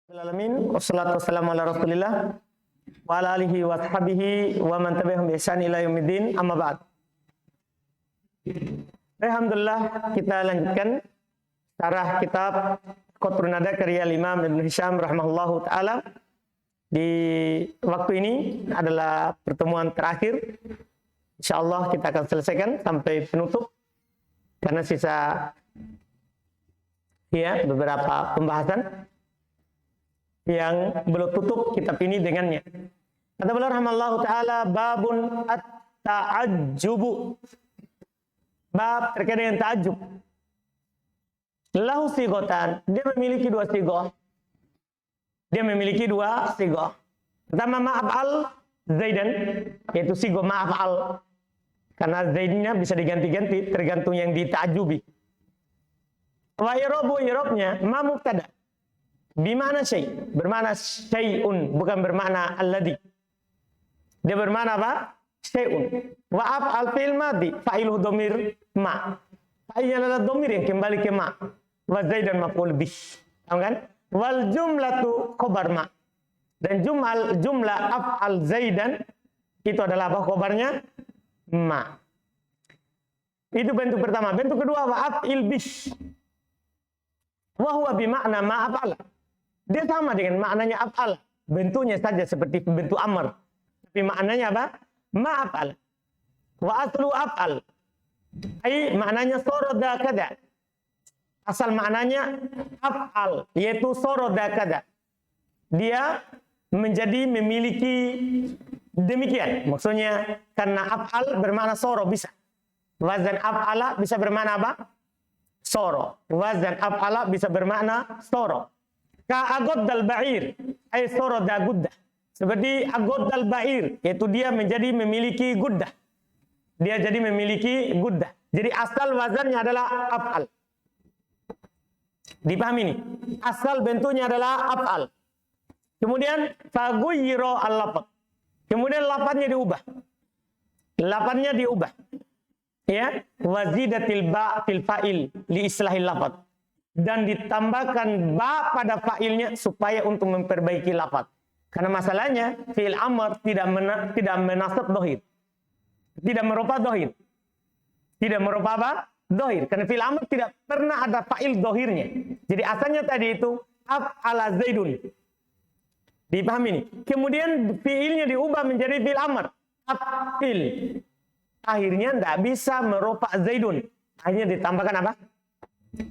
Alamin wassalatu wassalamu ala Rasulillah wa ala alihi wa sahbihi wa man tabi'ahum bi ihsan ila yaumiddin, amma ba'd. Alhamdulillah, kita lanjutkan syarah kitab Qatrun Nada karya Imam Ibn Hisham rahimahullahu taala. Di waktu ini adalah pertemuan terakhir. Insyaallah kita akan selesaikan sampai penutup karena sisa beberapa pembahasan yang belum tutup kitab ini dengannya. Kata beliau rahimallahu taala, babun at-ta'ajjubu. Bab terkait dengan ta'ajjub. Lahu sigotan, dia memiliki dua sigoh. Pertama ma'af'al zaidan, yaitu sigoh ma'af'al. Karena zaidnya bisa diganti-ganti tergantung yang dita'ajjubi. Wa irobu, irobnya ma mubtada. Bimana syai', bermakna syai'un, bukan bermakna alladhi. Dia bermakna apa? Syai'un. Wa af'al fi'il madhi, fa'iluhu dhamir ma. Fa'ilnya adalah dhamir yang kembali ke ma. Wa zaidan maf'ul bih. Tahu kan? Wal jumlatu khabar ma. Dan jumlah af'al zaidan itu adalah apa khabarnya? Ma. Itu bentuk pertama. Bentuk kedua wa af'il bih. Wa huwa bimakna ma af'ala. Dia sama dengan maknanya af'al. Bentuknya saja seperti bentuk amr. Tapi maknanya apa? Ma'af'al. Wa aslu af'al. Maknanya soroda kada. Asal maknanya af'al. Yaitu soroda kada. Dia menjadi memiliki demikian. Maksudnya karena af'al bermakna soro bisa. Wazan af'ala bisa bermakna apa? Soro. Wazan af'ala bisa bermakna soro. Ka agoddal ba'ir, ay soroda guddah. Seperti agoddal ba'ir, yaitu dia menjadi memiliki guddah. Dia jadi memiliki guddah. Jadi asal wazannya adalah af'al. Dipahami ini? Asal bentuknya adalah af'al. Kemudian faguyyiro al-lafad. Kemudian lafadznya diubah. Lafadznya diubah. Ya, wazidatil ba' fil fa'il li islahil lafad. Dan ditambahkan ba pada fa'ilnya supaya untuk memperbaiki lafaz. Karena masalahnya fi'il amr tidak menasab dohir. Tidak merupa dohir. Tidak merupa apa? Dohir. Karena fi'il amr tidak pernah ada fa'il dohirnya. Jadi asalnya tadi itu af'ala zaidun. Dipahami ini. Kemudian fi'ilnya diubah menjadi fi'il amr. Af'il. Akhirnya tidak bisa merupa zaidun. Akhirnya ditambahkan apa?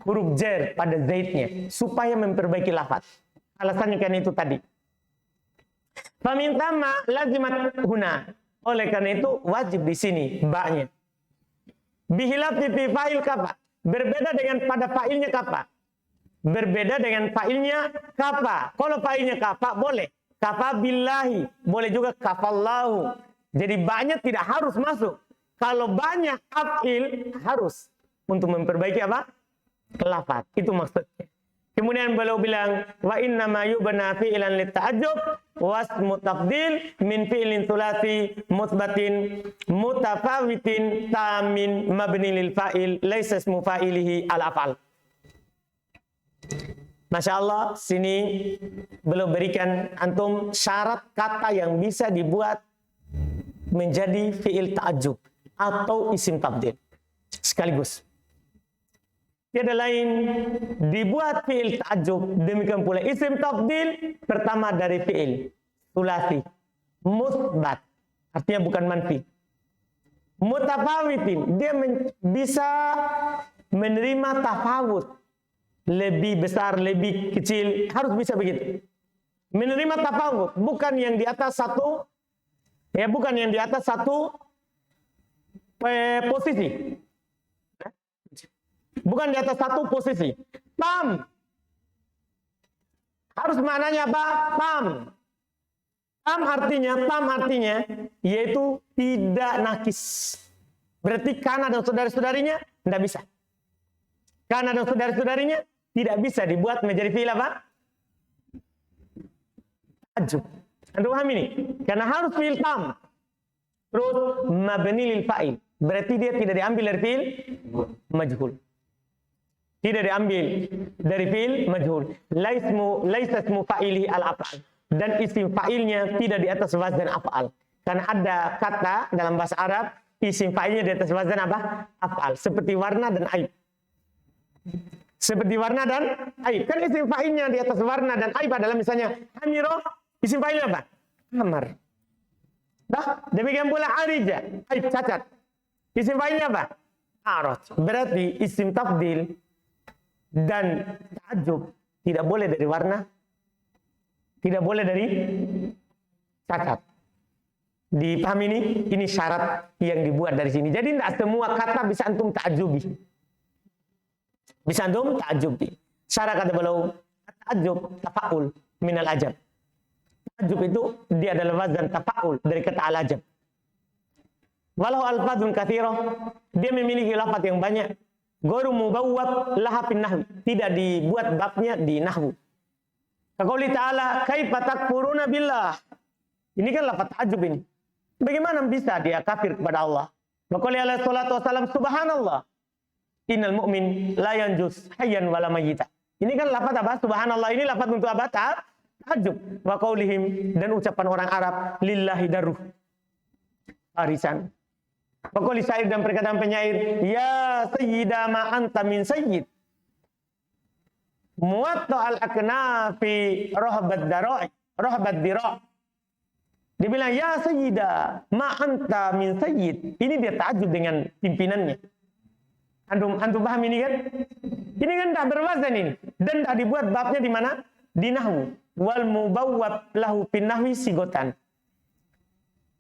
Huruf jar pada zaidnya supaya memperbaiki lafaz. Alasannya kan itu tadi. Famintama lazimat huna. Oleh karena itu wajib di sini ba-nya. Bihilaf fi fa'il kafa. Berbeda dengan pada fa'ilnya kafa. Berbeda dengan fa'ilnya kafa. Kalau fa'ilnya kafa boleh. Kafa billahi. Boleh juga kafallahu. Jadi ba-nya tidak harus masuk. Kalau banyak af'il harus untuk memperbaiki apa? Lafaz. Itu maksudnya. Kemudian beliau bilang wa inna ma yubna fi'lan lita'ajjub wasmu tafdil min fi'lin thulathi mutsbatin mutafawitin tamin mabni lil fa'il laisa ismu fa'ilihi al af'al. Masya Allah, sini beliau berikan antum syarat kata yang bisa dibuat menjadi fi'il ta'ajjub atau isim tafdil sekaligus. Tiada lain dibuat fi'il ta'ajjub, demikian pula isim tafdil pertama dari fi'il sulasi musbat, artinya bukan manfi. Mutafawitin, dia bisa menerima tafawut, lebih besar, lebih kecil, harus bisa begitu. Menerima tafawut, bukan yang di atas satu, bukan yang di atas satu posisi. Bukan di atas satu posisi. Tam. Harus maknanya apa? Tam. Tam artinya yaitu tidak nakis. Berarti kana dan saudara-saudarinya tidak bisa. Kana dan saudara-saudarinya tidak bisa dibuat menjadi fi'il apa? Ta'ajjub. Anda paham ini? Karena harus fi'il tam. Terus mabni lil fa'il. Berarti dia tidak diambil dari fi'il majhul. Tidak diambil dari fi'il majhul. Laisa ismu fa'ili al-af'al. Dan isim fa'ilnya tidak di atas wazan af'al. Karena ada kata dalam bahasa Arab, isim fa'ilnya di atas wazan apa? Af'al. Seperti warna dan aib. Seperti warna dan aib. Kan isim fa'ilnya di atas warna dan aib adalah misalnya Amiro, isim fa'ilnya apa? Amar. Dah, demikian pula Arija, aib cacat. Isim fa'ilnya apa? Araj. Berarti isim tafdil dan ta'ajub tidak boleh dari warna, tidak boleh dari cacat. Dipahami ini syarat yang dibuat dari sini. Jadi tidak semua kata bisa antum ta'ajubi. Bisa antum ta'ajubi. Syarat kata beliau, ta'ajub tafa'ul minal ajab. Ta'ajub itu dia adalah wazan tafa'ul dari kata al-ajab. Walau alfadzun katsirah, dia memiliki lafaz yang banyak. Ghairu mubawwab laha fin nahwi, tidak dibuat babnya di nahwu. Kaqouli ta'ala, kaifa takfuruna billah. Ini kan lafaz ta'ajub ini. Bagaimana bisa dia kafir kepada Allah? Maqali alaihi salatu wasalam, subhanallah. Innal mu'min la yanjus hayyan wala mayyita. Ini kan lafaz apa? Subhanallah ini lafaz untuk apa? Ta'ajub. Wa qaulihim, dan ucapan orang Arab, lillahi darruh. Arisan. Maqali syair dan perkataan penyair, ya sayyida ma anta min sayyid. Muwatta al-aknafi rohbat dara'i, rohbat dira'. Dia bilang, ya sayyida ma anta min sayyid. Ini dia ta'ajub dengan pimpinannya. Antum paham ini kan? Ini kan tak berwazan ini. Dan tak dibuat babnya di mana? Di nahwu. Wal mubawwab lahu fin nahwi sigotan.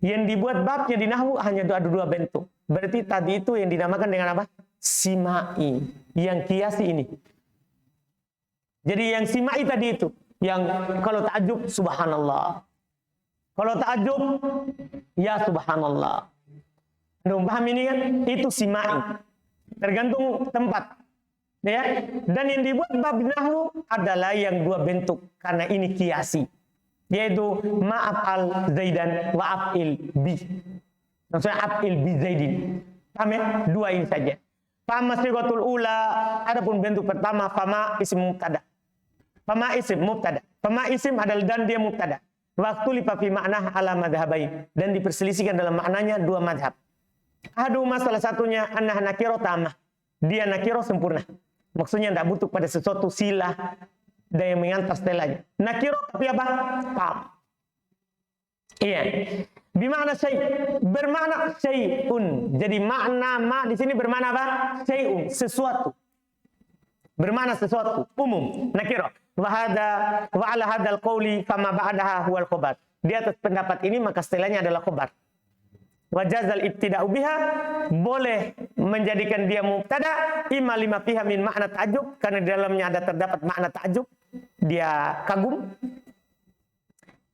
Yang dibuat babnya di nahwu hanya ada dua bentuk. Berarti tadi itu yang dinamakan dengan apa? Simai. Yang kiasi ini. Jadi yang simai tadi itu. Yang kalau ta'ajub, subhanallah. Kalau ta'ajub, ya subhanallah. Antum paham ini kan? Itu simai. Tergantung tempat. Ya. Dan yang dibuat bab nahwu adalah yang dua bentuk. Karena ini kiasi. Yaitu ma'af'al zaidan wa af'il bi. Maksudnya af'il bi zaidin. Paham ya? Dua ini saja. Fama sigatul ula, adapun bentuk pertama fama isim mubtada. Fama isim mubtada. Fama isim adalah dan dia mubtada. Waktu lipafi makna ala madhabain. Dan diperselisihkan dalam maknanya dua madhab. Aduh, salah satunya anah nakiro tamah. Dia nakiro sempurna. Maksudnya tidak butuh pada sesuatu silah dan yang mengantar setelahnya. Nakiro tapi apa? Tam. Iya. Bimakna syai'. Bermakna syai'un. Jadi makna ma di sini bermakna apa? Syai'un. Sesuatu. Bermakna sesuatu. Umum. Nakiro. Wa ala hadal qawli fama ba'daha huwal khobar. Di atas pendapat ini maka setelahnya adalah khobar. Wajazal ibtida'u biha, boleh menjadikan dia mubtada imma lima fiha min makna ta'ajub, karena di dalamnya ada terdapat makna ta'ajub, dia kagum.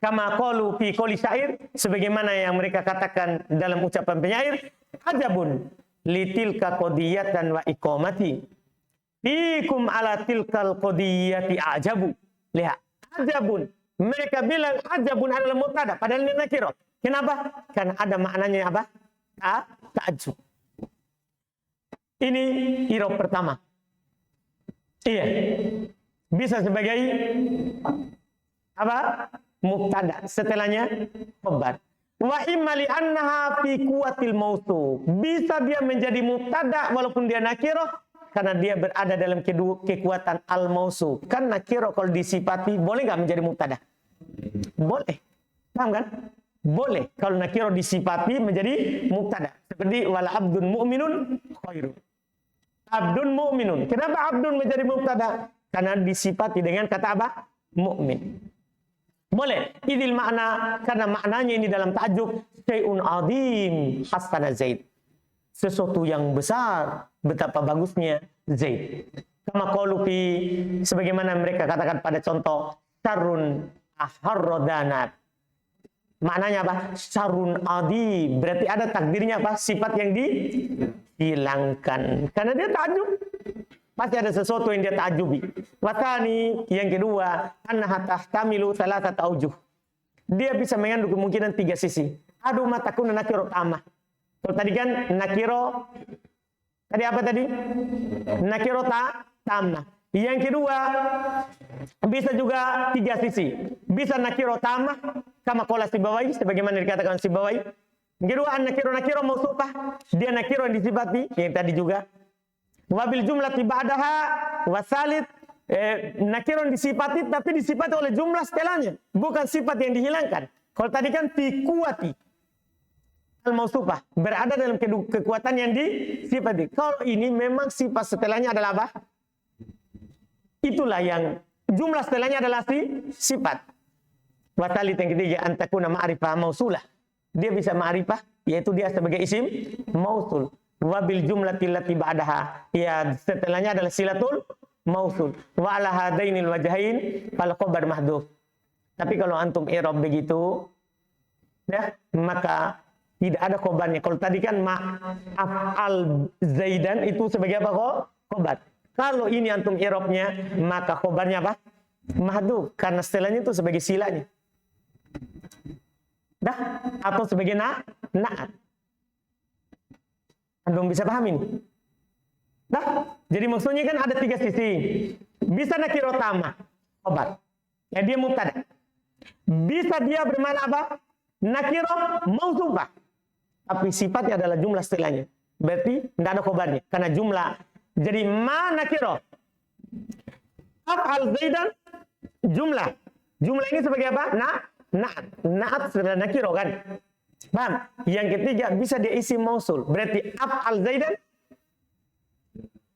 Kama qalu fi qouli syair, sebagaimana yang mereka katakan dalam ucapan penyair, ajabun litilka qadiyatan wa iqamati fikum ala tilkal qadiyati ajabu. Lihat, ajabun, mereka bilang ajabun adalah mubtada padahal ini nakirah. Kenapa? Karena ada maknanya apa? Ta'ajub. Ini irob pertama. Iya. Bisa sebagai apa? Mubtada. Setelahnya khobar. Wa imma li annaha fi quwwatil mausu. Bisa dia menjadi mubtada walaupun dia nakirah karena dia berada dalam kekuatan al-mausu. Kan nakirah kalau disifati boleh enggak menjadi mubtada? Boleh. Paham kan? Boleh kalau nakiro disifati menjadi mubtada. Seperti wala abdun mu'minun khairu. Abdun mu'minun. Kenapa abdun menjadi mubtada? Karena disifati dengan kata apa? Mu'min. Boleh. Idil makna, karena maknanya ini dalam ta'ajub syai'un azim hasana Zaid. Sesuatu yang besar, betapa bagusnya Zaid. Kama qalu fi, sebagaimana mereka katakan pada contoh syarrun aharrodanat. Maknanya apa? Syarun adi. Berarti ada takdirnya apa? Sifat yang dihilangkan. Karena dia ta'ajub. Pasti ada sesuatu yang dia ta'ajubi. Watani, yang kedua, annaha tahtamilu salasata aujuh. Dia bisa mengandung kemungkinan tiga sisi. Aduh matakuna nakiro tamah. Kalau tadi kan nakiro, tadi apa tadi? Nakiro tamah. Yang kedua, bisa juga tiga sisi. Bisa nakiro tamah, kama kola Sibawai, sebagaimana dikatakan Sibawai. Yang kedua, nakiro mausufah, dia nakiro yang disifati, yang tadi juga. Wabil jumlah tibadaha wasalit, nakiro yang disifati, tapi disifati oleh jumlah setelahnya, bukan sifat yang dihilangkan. Kalau tadi kan fi kuwati al-mausufah, berada dalam kekuatan yang disifati. Kalau ini memang sifat setelahnya adalah apa? Itulah yang jumlah setelahnya adalah sifat. Wasalit yang ketiga, antakuna ma'rifah mausulah. Dia bisa ma'rifah, yaitu dia sebagai isim mausul. Wabil jumlatil lati ba'daha, ya setelahnya adalah silatul mausul. Wa ala hadainil wajhain fal khabar mahdhuf. Tapi kalau antum i'rab begitu, ya, maka tidak ada khobarnya. Kalau tadi kan ma'af'al zaidan itu sebagai apa kok? Khobar. Kalau ini antum i'rabnya, maka khobarnya apa? Mahdhuf, karena setelahnya itu sebagai silanya. Dah, atau sebagai na'at. Antum bisa paham ini? Dah, jadi maksudnya kan ada tiga sisi. Bisa nakiro tamah, khobar. Ya dia mubtada. Bisa dia bermakna apa? Nakiro mausufah. Tapi sifatnya adalah jumlah setelahnya. Berarti tidak ada khobarnya. Karena jumlah. Jadi ma nakiro. Af'al zaidan jumlah. Jumlah ini sebagai apa? Na'at sebagai nakiro kan. Paham? Yang ketiga bisa dia isi mausul. Berarti af'al zaidan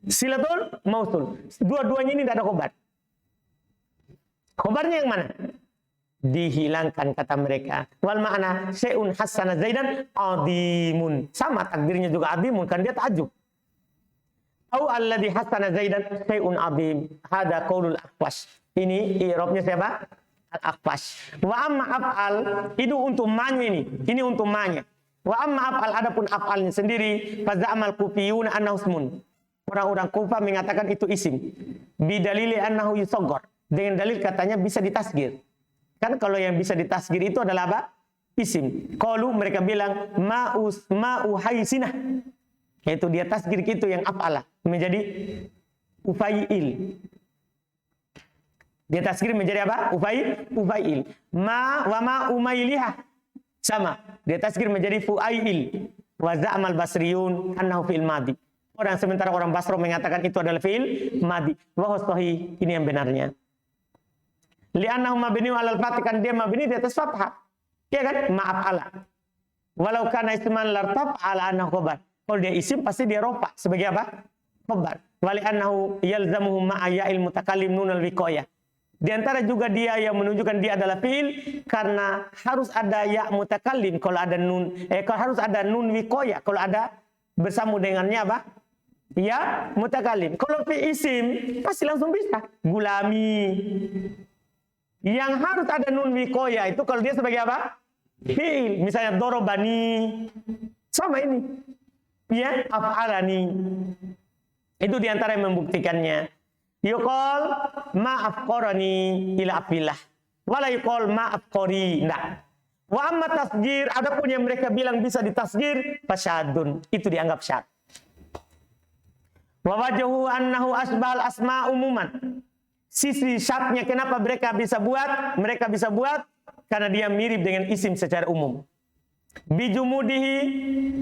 silatul mausul. Dua-duanya ini tidak ada khobar. Khobarnya yang mana? Dihilangkan kata mereka. Wal ma'ana syai'un hassana zaidan adimun. Sama takdirnya juga adimun kan dia ta'ajub. Au alladhi hassana zaidan syai'un adim. Hada qaulul Akhfash. Ini i'rabnya siapa? Al-Akhfash. Wa amma af'al itu untuk ma'nya ini. Ini untuk ma'nya. Wa amma af'al adapun af'alnya sendiri fa za'amal kufiyun annahu ismun. Orang-orang Kufah mengatakan itu isim. Bidalili annahu yusaghar. Dengan dalil katanya bisa ditasgir. Kan kalau yang bisa ditasgir itu adalah apa? Isim. Qalu mereka bilang ma'u haisinah. Yaitu dia tasgir itu yang af'alah menjadi ufail. Dia tasgir menjadi apa? Ufail. Wa ma umailihah. Sama. Dia tasgir menjadi fuail. Wa za'amal basriyun annahu fi'il madhi. Sementara orang Basra mengatakan itu adalah fi'il madhi. Wa sahih, ini yang benarnya. Li'annahu mabniun 'alal fath, kan dia mabni di atas fathah. Ya kan? Ma'af'ala. Walau kana isman lartab 'ala annahu khabar. Kalau dia isim pasti dia rofa sebagai apa? Khabar. Wa li'annahu yalzamuhu ma'a ya'il mutakallim nunal wiqayah. Di antara juga dia yang menunjukkan dia adalah fi'il karena harus ada ya mutakallim kalau ada nun kalau harus ada nun wiqayah kalau ada bersama dengannya apa? Ya mutakallim. Kalau fi isim pasti langsung bisa. Gulami. Yang harus ada nun wiqayah itu kalau dia sebagai apa? Fi'il. Misalnya dorobani. Sama ini. Ya, af'alani. Itu diantara yang membuktikannya. Yuqal ma'afqarani ila afillah. Wala yuqal ma'afqari. Nah. Wa amma tasgir, adapun yang mereka bilang bisa ditasgir, fasyadun. Itu dianggap syad. Wa wajhu annahu asbal asma umuman. Sisi syadnya kenapa mereka bisa buat? Mereka bisa buat karena dia mirip dengan isim secara umum. Bijumudihi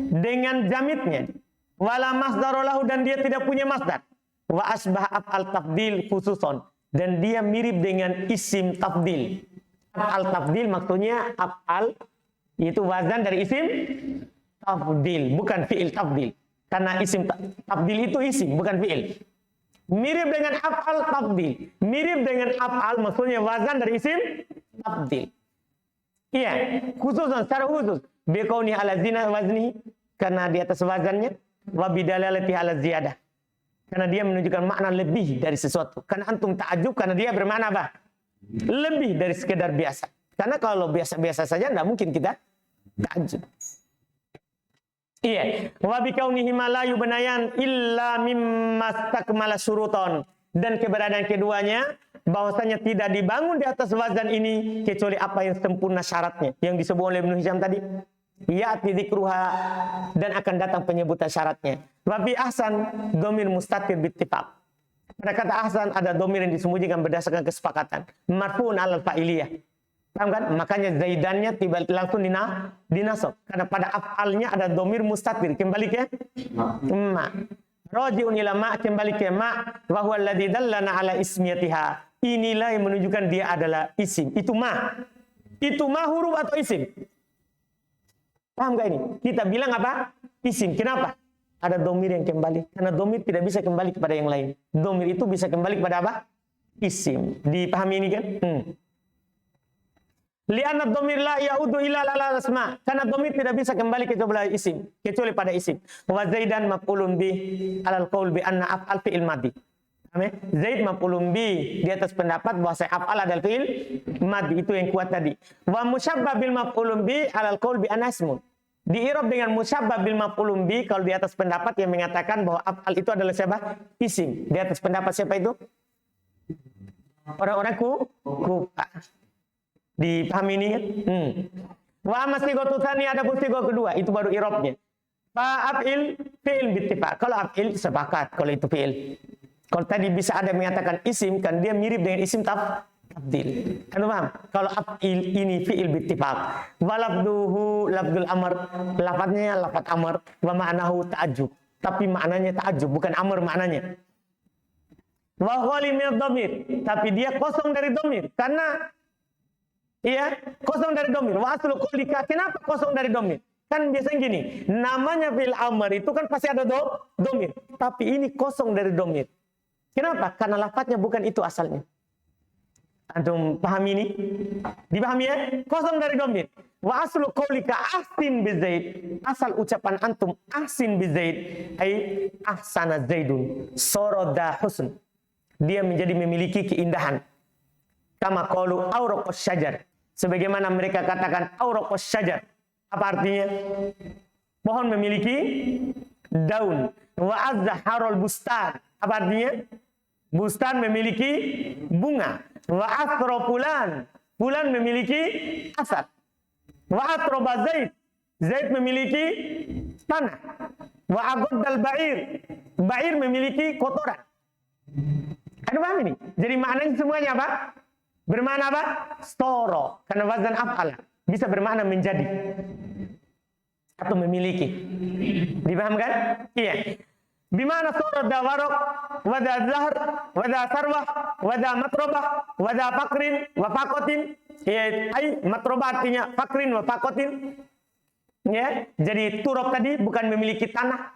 dengan jamitnya. Wala masdarolahu dan dia tidak punya masdar. Wa asbah af'al tafdil khususon. Dan dia mirip dengan isim tafdil. Af'al tafdil maksudnya af'al itu wazan dari isim tafdil. Bukan fi'il tafdil. Karena isim tafdil itu isim bukan fi'il. Mirip dengan af'al tafdil. Mirip dengan af'al maksudnya wazan dari isim tafdil. Iya, khususan secara khusus. Biqauni ala zina wazni karena di atas wazannya wa bidalalati ala ziyadah. Karena dia menunjukkan makna lebih dari sesuatu. Karena antum ta'ajub karena dia bermakna apa? Lebih dari sekedar biasa. Karena kalau biasa-biasa saja enggak mungkin kita ta'ajub. Iya, wa biqaunihi ma la yubnayan illa mimma stakmala syuruton. Dan keberadaan keduanya bahwasanya tidak dibangun di atas wazan ini kecuali apa yang sempurna syaratnya yang disebut oleh Ibnu Hisham tadi. Ya'ti dzikruha dan akan datang penyebutan syaratnya. Wa fi ahsan dhamir mustatir bittifaq. Pada kata ahsan ada domir yang disembunyikan berdasarkan kesepakatan. Marfu'un alal fa'iliyah. Paham kan? Makanya zaidannya tiba langsung dinasab. Karena pada af'alnya ada domir mustatir. Kembali ke ma. Raji'un ila ma, kembali ke ma. Wa huwa alladzi dallana ala ismiyatiha. Inilah yang menunjukkan dia adalah isim. Itu ma. Itu ma huruf atau isim? Paham gak ini? Kita bilang apa? Isim. Kenapa? Ada domir yang kembali. Karena domir tidak bisa kembali kepada yang lain. Domir itu bisa kembali kepada apa? Isim. Dipahami ini kan? Li'anna domir la ya'udu ila lala asma. Karena domir tidak bisa kembali kecuali isim. Kecuali pada isim. Wa zaidan maf'ulun bi alal qaul bi anna af'al fi'il madhi. Zaid maf'ulun bi. Di atas pendapat bahwa af'al adalah fi'il madhi. Itu yang kuat tadi. Wa musyabbah bil maf'ulun bi alal qaul bi anna ismun. Di i'rab dengan musyabbah bil maf'ulun bi kalau di atas pendapat yang mengatakan bahwa af'al itu adalah siapa? Isim. Di atas pendapat siapa itu? Orang-orang Kufa. Dipahami ini kan? Wa masyighatu tsani ada sighah kedua, itu baru i'rabnya. Fa af'il fi'il bittifaq. Kalau af'il sepakat kalau itu fi'il. Kalau tadi bisa ada mengatakan isim kan dia mirip dengan isim tabdil. Kan paham? Kalau af'il ini fi'il bittifaq. Wa lafduhu lafdul amr. Lafadznya lafadz amr wa ma'nahu ta'ajjub. Tapi maknanya ta'ajjub, bukan amr maknanya. Wa khali min dhamir. Tapi dia kosong dari dhamir karena kosong dari dhamir. Wa aslu qaulika. Kenapa kosong dari dhamir? Kan biasanya gini, namanya fi'il amr itu kan pasti ada dhamir. Tapi ini kosong dari dhamir. Kenapa? Karena lafadznya bukan itu asalnya. Antum pahami ini? Dipahami ya? Kosong dari dhamir. Wa aslu qaulika ahsin bi Zaid. Asal ucapan antum ahsin bi Zaid ai ahsana Zaidun. Soroda husn. Dia menjadi memiliki keindahan. Kama qalu awraqus syajar. Sebagaimana mereka katakan awraqus syajar. Apa artinya? Pohon memiliki daun. Wa azharul bustan. Apa artinya? Bustan memiliki bunga. Wa athra fulan. Fulan memiliki asad. Wa atroba Zaid. Zaid memiliki tanah. Wa agoddal ba'ir. Ba'ir memiliki kotoran. Ada paham ini? Jadi maknanya semuanya apa? Bermakna apa? Storo. Karena wazan af'ala. Bisa bermakna menjadi. Atau memiliki. Dipahamkan? Iya. Bimana storo da warok. Wada zahr. Wada sarwah. Wada matrobah. Wada fakrin. Wa fakotin. Ya, matrobah artinya fakrin wa fakotin. Ya, jadi turab tadi bukan memiliki tanah.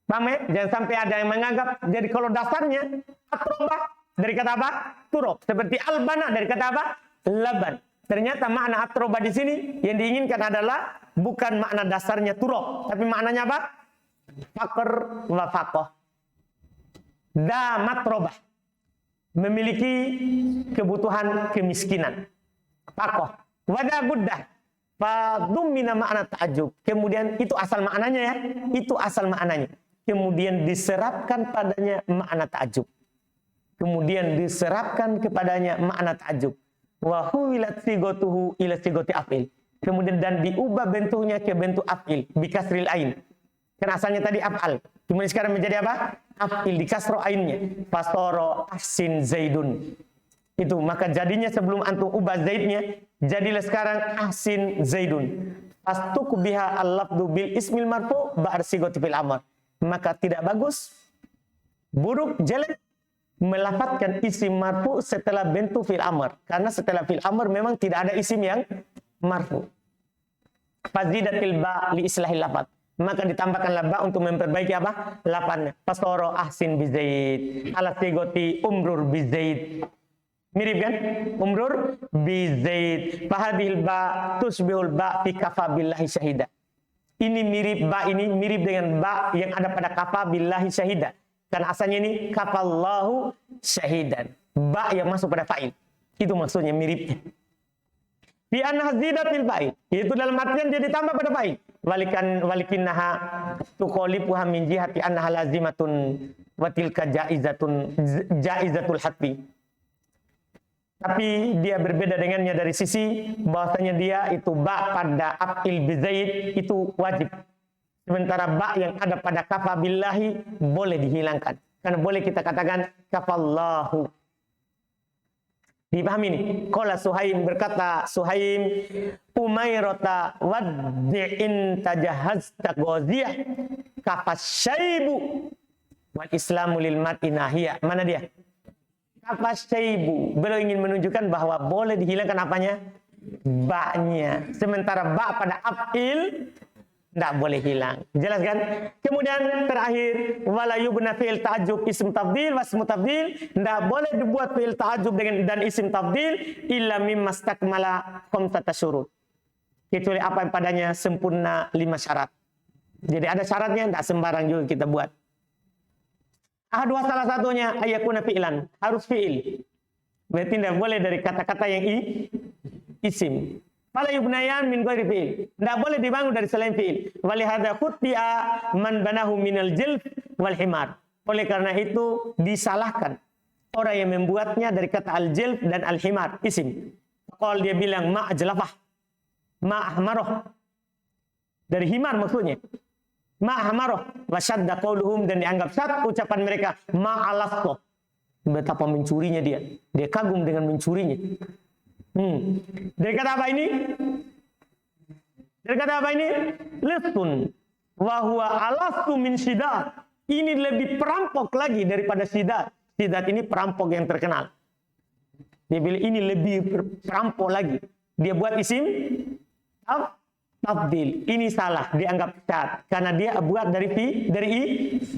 Paham ya? Jangan sampai ada yang menganggap. Jadi kalau dasarnya atrobah dari kata apa? Turab. Seperti albana dari kata apa? Laban. Ternyata makna atrobah di sini yang diinginkan adalah bukan makna dasarnya turab, tapi maknanya apa? Fakr wa fakoh. Da matrobah. Memiliki kebutuhan kemiskinan. Fakoh. Wada guddah. Fadumina makna ta'ajub. Kemudian itu asal maknanya ya. Itu asal maknanya. Kemudian diserapkan padanya makna ta'ajub. Kemudian diserapkan kepadanya makna ta'ajub. Wa huwilat sigotuhu ila sigoti af'il. Kemudian dan diubah bentuknya ke bentuk af'il. Bikasril ain. Kan asalnya tadi af'al. Kemudian sekarang menjadi apa? Af'il dikasro ainnya. Fasoro ahsin zaidun. Itu maka jadinya sebelum antum ubah zaidnya. Jadilah sekarang ahsin zaidun. Fastuku biha al-lafdu bil ismil marfu ba'ar sigoti fil amr. Maka tidak bagus, buruk, jelek melafatkan isim marfu setelah bentuk fil amr. Karena setelah fil amr memang tidak ada isim yang marfu. Fazidatil ba li islahil lafat. Maka ditambahkanlah ba untuk memperbaiki apa? Lafadznya. Fasoro ahsin bi Zaid. Ala sigoti umrur bi Zaid. Mirip kan? Umrur bi Zaid. Fahadil ba tusbihul ba fi kafa billahi syahida. Ini mirip ba ini mirip dengan ba yang ada pada kafa billahi syahida. Karena asalnya ini kafallahu syahidan. Ba yang masuk pada fa'il. Itu maksudnya miripnya. Fi anna zidatil fa'il. Itu dalam artian dia ditambah pada fa'il. Walikinnaha tuqalibuha min jihati annaha lazimatun wa tilka jaizatul hatfi. Tapi dia berbeda dengannya dari sisi bahwasanya dia itu ba pada af'il bi Zaid itu wajib. Sementara ba yang ada pada kafa billahi boleh dihilangkan. Karena boleh kita katakan kafallahu. Dipahami nih? Qala Suhaim, berkata Suhaim, Umairata waddi'in tajahazta ghaziyah kafasyaibu wal islamu lil mar'i nahiyah. Mana dia? Kafasyaibu. Beliau ingin menunjukkan bahwa boleh dihilangkan apanya? Ba-nya. Sementara ba pada af'il tidak boleh hilang. Jelas kan? Kemudian terakhir, wala yubna fi'il ta'ajjub ism tafdil wasmu tafdil. Tidak boleh dibuat fi'il ta'ajjub dan isim tafdil illa mimma stakmala khamsata syurut. Kecuali apa yang padanya sempurna 5 syarat. Jadi ada syaratnya, tidak sembarang juga kita buat. Dua salah satunya ayakuna fi'lan, harus fi'il. Berarti tidak boleh dari kata-kata yang isim. Fala yubnayan min ghairi fi'il. Tidak boleh dibangun dari selain fi'il. Walihada khutbi'a man banahu minal jilf wal himar. Oleh karena itu disalahkan orang yang membuatnya dari kata al-jilf dan al-himar, isim. Kalau dia bilang ma'ajlafah, ma'ahmaroh. Dari himar maksudnya. Ma'ahmaroh. Wasyadda qawluhum, dan dianggap syad ucapan mereka ma'alastoh. Betapa mencurinya dia. Dia kagum dengan mencurinya. Dari kata apa ini? Dari kata apa ini? Listun wa huwa alastu min sidat. Ini lebih perampok lagi daripada sidat. Sidat ini perampok yang terkenal. Dia bilang ini lebih perampok lagi. Dia buat isim tafdil. Ini salah, dianggap syad karena dia buat dari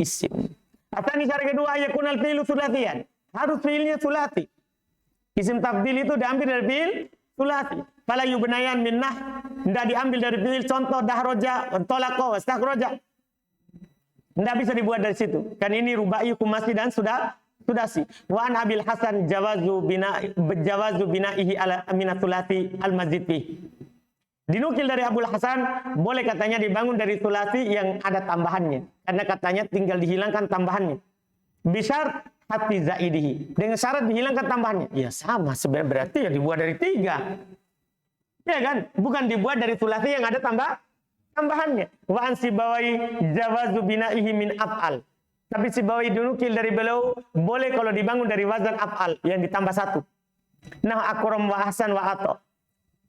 isim. Atani cara kedua yakunal fi'lu sulatiyan. Harus fi'ilnya sulati. Isim tafdil itu diambil dari fi'il sulasi. Fala yubnayan minnah, tidak diambil dari fi'il contoh dahroja, tolaqa, wastakhroja. Tidak bisa dibuat dari situ. Kan ini rubai, kumasi dan sudasi. Wa an Abil Hasan jawazu bina'ihi ala minat sulasi al-mazidfi. Dinukil dari Abul Hasan, boleh katanya dibangun dari sulasi yang ada tambahannya. Karena katanya tinggal dihilangkan tambahannya. Bisyar hati zaidihi, dengan syarat dihilangkan tambahannya. Ya sama, sebenarnya berarti ya dibuat dari 3. Ya kan? Bukan dibuat dari sulasi yang ada tambahannya. Wa an Sibawai jawazu bina'ihi min af'al. Tapi Sibawai dinukil dari beliau, boleh kalau dibangun dari wazan af'al yang ditambah 1. Nah akram wa ahsan wa ato.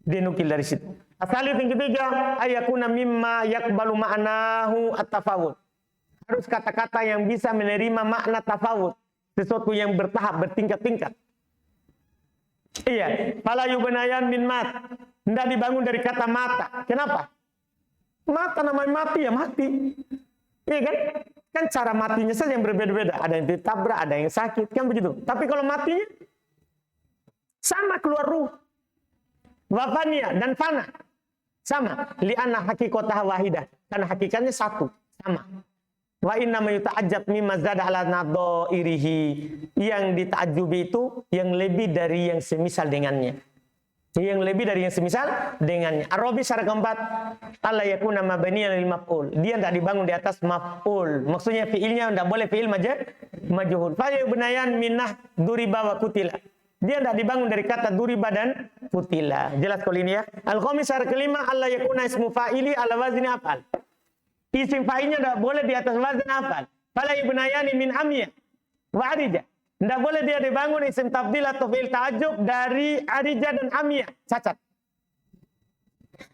Dinukil dari situ. Asal yang ketiga, ayakuna mimma yakbalu ma'nahu at-tafawud. Harus kata-kata yang bisa menerima makna tafawud. Sesuatu yang bertahap, bertingkat-tingkat. Iya. Fala yubnayan min mat. Tidak dibangun dari kata mata. Kenapa? Mata namanya mati ya mati. Iya kan? Kan cara matinya saja yang berbeda-beda. Ada yang ditabrak, ada yang sakit. Kan begitu. Tapi kalau mati, sama keluar ruh. Wafania dan fana. Sama. Li'anna hakikotah wahidah. Karena hakikatnya satu. Sama. Wa inna ma yuta'ajjab mimma zada ala nadhairihi. Yang dita'ajjubi itu yang lebih dari yang semisal dengannya. Yang lebih dari yang semisal dengannya. Ar-Rabi syarat keempat, alla yakuna mabniyan lil maf'ul. Dia tidak dibangun di atas maf'ul. Maksudnya fiilnya tidak boleh fiil majhul. Fa yubnayan minnah duriba wa kutila. Dia tidak dibangun dari kata duriba dan kutila. Jelas kalau ini ya. Al-Khamis syarat kelima, alla yakuna ismu fa'ili ala wazni af'al. Isim fa'ilnya tidak boleh di atas wazan af'al. Fala yubnayani min amya wa arija. Tidak boleh dia dibangun isim tafdil atau fi'il ta'ajjub dari arija dan amya. Cacat.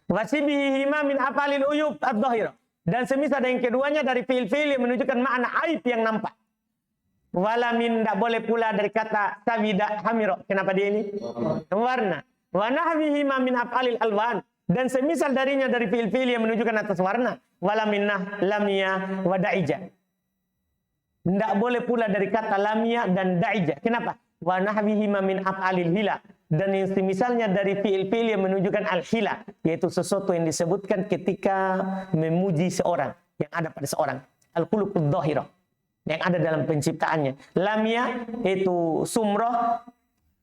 Wasibihima min af'alil uyub ad-dhahira. Dan semisal yang keduanya dari fi'il-fi'il yang menunjukkan makna aib yang nampak. Wala min, tidak boleh pula dari kata sawida hamiro. Kenapa dia ini? Warna. Wa nahwihima min af'alil alwan. Dan semisal darinya dari fi'il-fi'il yang menunjukkan atas warna. Wala minnah lamia wa da'ija. Tidak boleh pula dari kata lamia dan da'ija. Kenapa? Wa nahwihima min af'alil hila. Dan yang semisalnya dari fi'il-fi'il yang menunjukkan al-hila. Yaitu sesuatu yang disebutkan ketika memuji seorang. Yang ada pada seorang. Al-khuluqud dhahira. Yang ada dalam penciptaannya. Lamia itu sumroh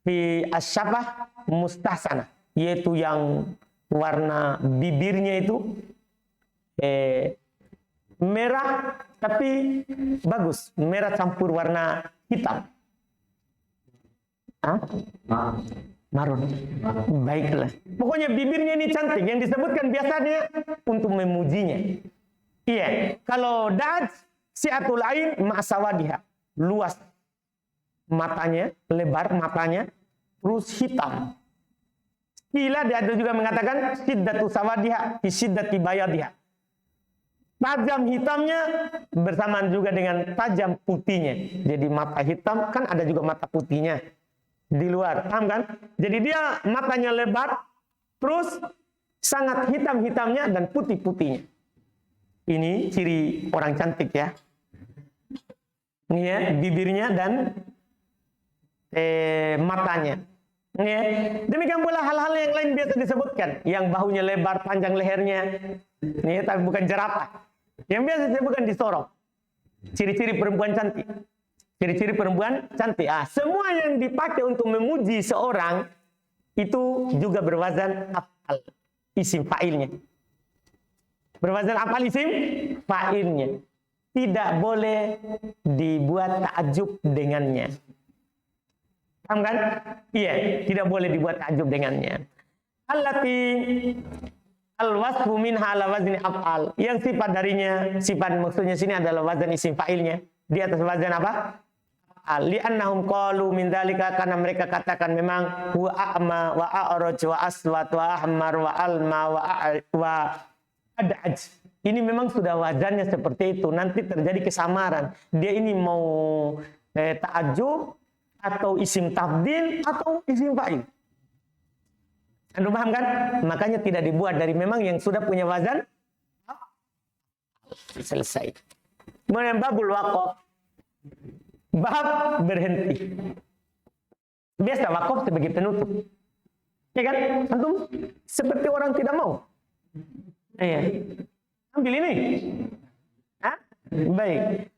fi asyafah mustahsanah. Yaitu yang warna bibirnya itu merah tapi bagus, merah campur warna hitam. Marun. Baiklah. Pokoknya bibirnya ini cantik. Yang disebutkan biasanya untuk memujinya. Iya. Kalau dad si'atul ain ma'asawadiha. luas matanya, lebar matanya, terus hitam. Kila dia ada juga mengatakan siddatu sawadiha, siddati bayadiha. Tajam hitamnya bersamaan juga dengan tajam putihnya. Jadi mata hitam kan ada juga mata putihnya di luar, paham kan? Jadi dia matanya lebar, terus sangat hitam-hitamnya dan putih-putihnya. Ini ciri orang cantik ya. Ini ya, bibirnya dan matanya. Ini ya. Demikian pula hal-hal yang lain biasa disebutkan, yang bahunya lebar, panjang lehernya. Ini ya, tapi bukan jerapah. Yang biasa disebutkan disorok. Ciri-ciri perempuan cantik. Ciri-ciri perempuan cantik. Semua yang dipakai untuk memuji seorang itu juga berwazan af'al, isim fa'ilnya. Berwazan af'al, isim fa'ilnya. Tidak boleh dibuat ta'ajub dengannya. Paham kan? Iya, tidak boleh dibuat ta'ajub dengannya. Allati al-wasfu minha ala wazni af'al. Yang sifat darinya, sifat maksudnya sini adalah wazan isim fa'ilnya. Di atas wazan apa? Li'annahum qalu min dzalika, karena mereka katakan memang wa a'ma wa a'raj wa aswat wa ahmar wa alma wa ad'aj. Ini memang sudah wazannya seperti itu. Nanti terjadi kesamaran. Dia ini mau ta'ajub atau isim tafdil atau isim fa'il. Anda paham kan? Makanya tidak dibuat dari memang yang sudah punya wazan. Selesai. Kemudian babul waqaf. Bab berhenti. Biasa wakaf sebagai penutup. Ya kan? Antum seperti orang tidak mau. Iya. Ambil ini. Hah? Baik.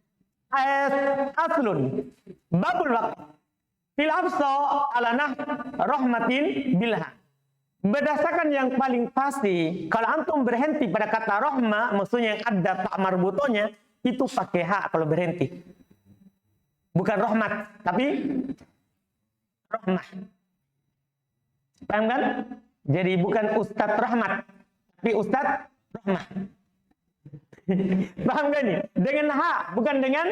Aslun. Babul waqaf. Fil afsa ala rahmatin bilha. Berdasarkan yang paling pasti, kalau antum berhenti pada kata rahmah, maksudnya yang ada tak marbutonya, itu pakai hak kalau berhenti. Bukan rahmat, tapi rahmah. Paham kan? Jadi bukan Ustadz Rahmat, tapi Ustadz Rahmah. Paham kan ini? Dengan hak, bukan dengan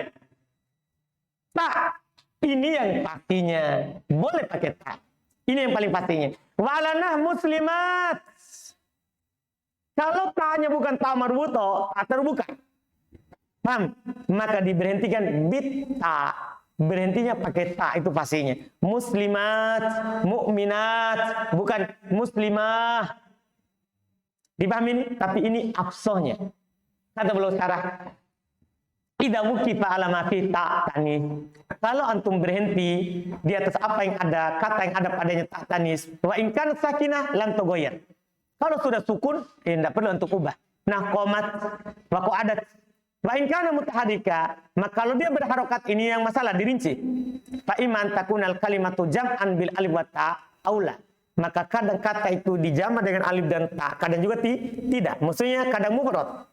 tak. Ini yang pastinya. Boleh pakai tak. Ini yang paling pastinya. Wa'alanah muslimat. Kalau ta'nya bukan ta marbuto, tak terbuka. Paham? Maka diberhentikan bit ta. Berhentinya pakai ta, itu pastinya. Muslimat, mukminat, bukan muslimah. Dipahami ini? Tapi ini absohnya. Kata beliau syarah. Idza wuqifa ala ma fi ta'tanis. Kalau antum berhenti di atas apa yang ada, kata yang ada padanya ta'tanis, wa in kan sakinah lam tughayir. Kalau sudah sukun, tidak perlu untuk ubah. Nah, qomat wa qa'adat. Wa in kana mutaharrika, maka kalau dia berharokat, ini yang masalah dirinci. Fa iman takunal kalimatu jam'an bil alif wa ta aula. Maka kadang kata itu dijama dengan alif dan ta, kadang juga tidak. Maksudnya kadang mufrad.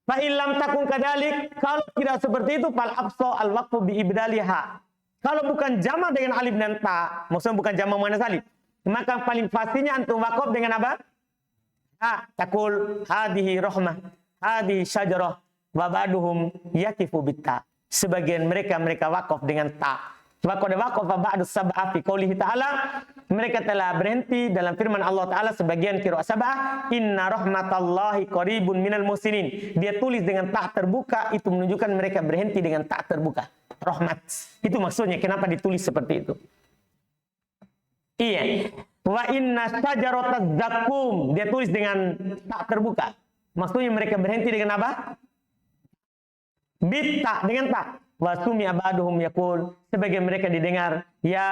Fa illam takun kadalik, kalau tidak seperti itu fal absa al waqfu bi ibdaliha. Kalau bukan jama dengan alif dan ta, maksudnya bukan jama muannas salim, maka paling pastinya antum waqaf dengan apa? Takul hadhihi rahmah, hadhihi syajarah wa ba'duhum yaqifu bitta. Sebagian mereka waqaf dengan ta. Wa qad waqafa ba'du sab'a fi qoulihi ta'ala, mereka telah berhenti dalam firman Allah Ta'ala sebagian qiraat sab'ah, inna rahmatallahi qaribun minal muhsinin. Dia tulis dengan ta terbuka, itu menunjukkan mereka berhenti dengan ta terbuka. Rahmat. Itu maksudnya kenapa ditulis seperti itu. Iya. Wa inna syajarataz zakum, dia tulis dengan ta terbuka. Maksudnya mereka berhenti dengan apa? Bitta, dengan ta. Wasumi abaduhum yakul, sebagai mereka didengar, ya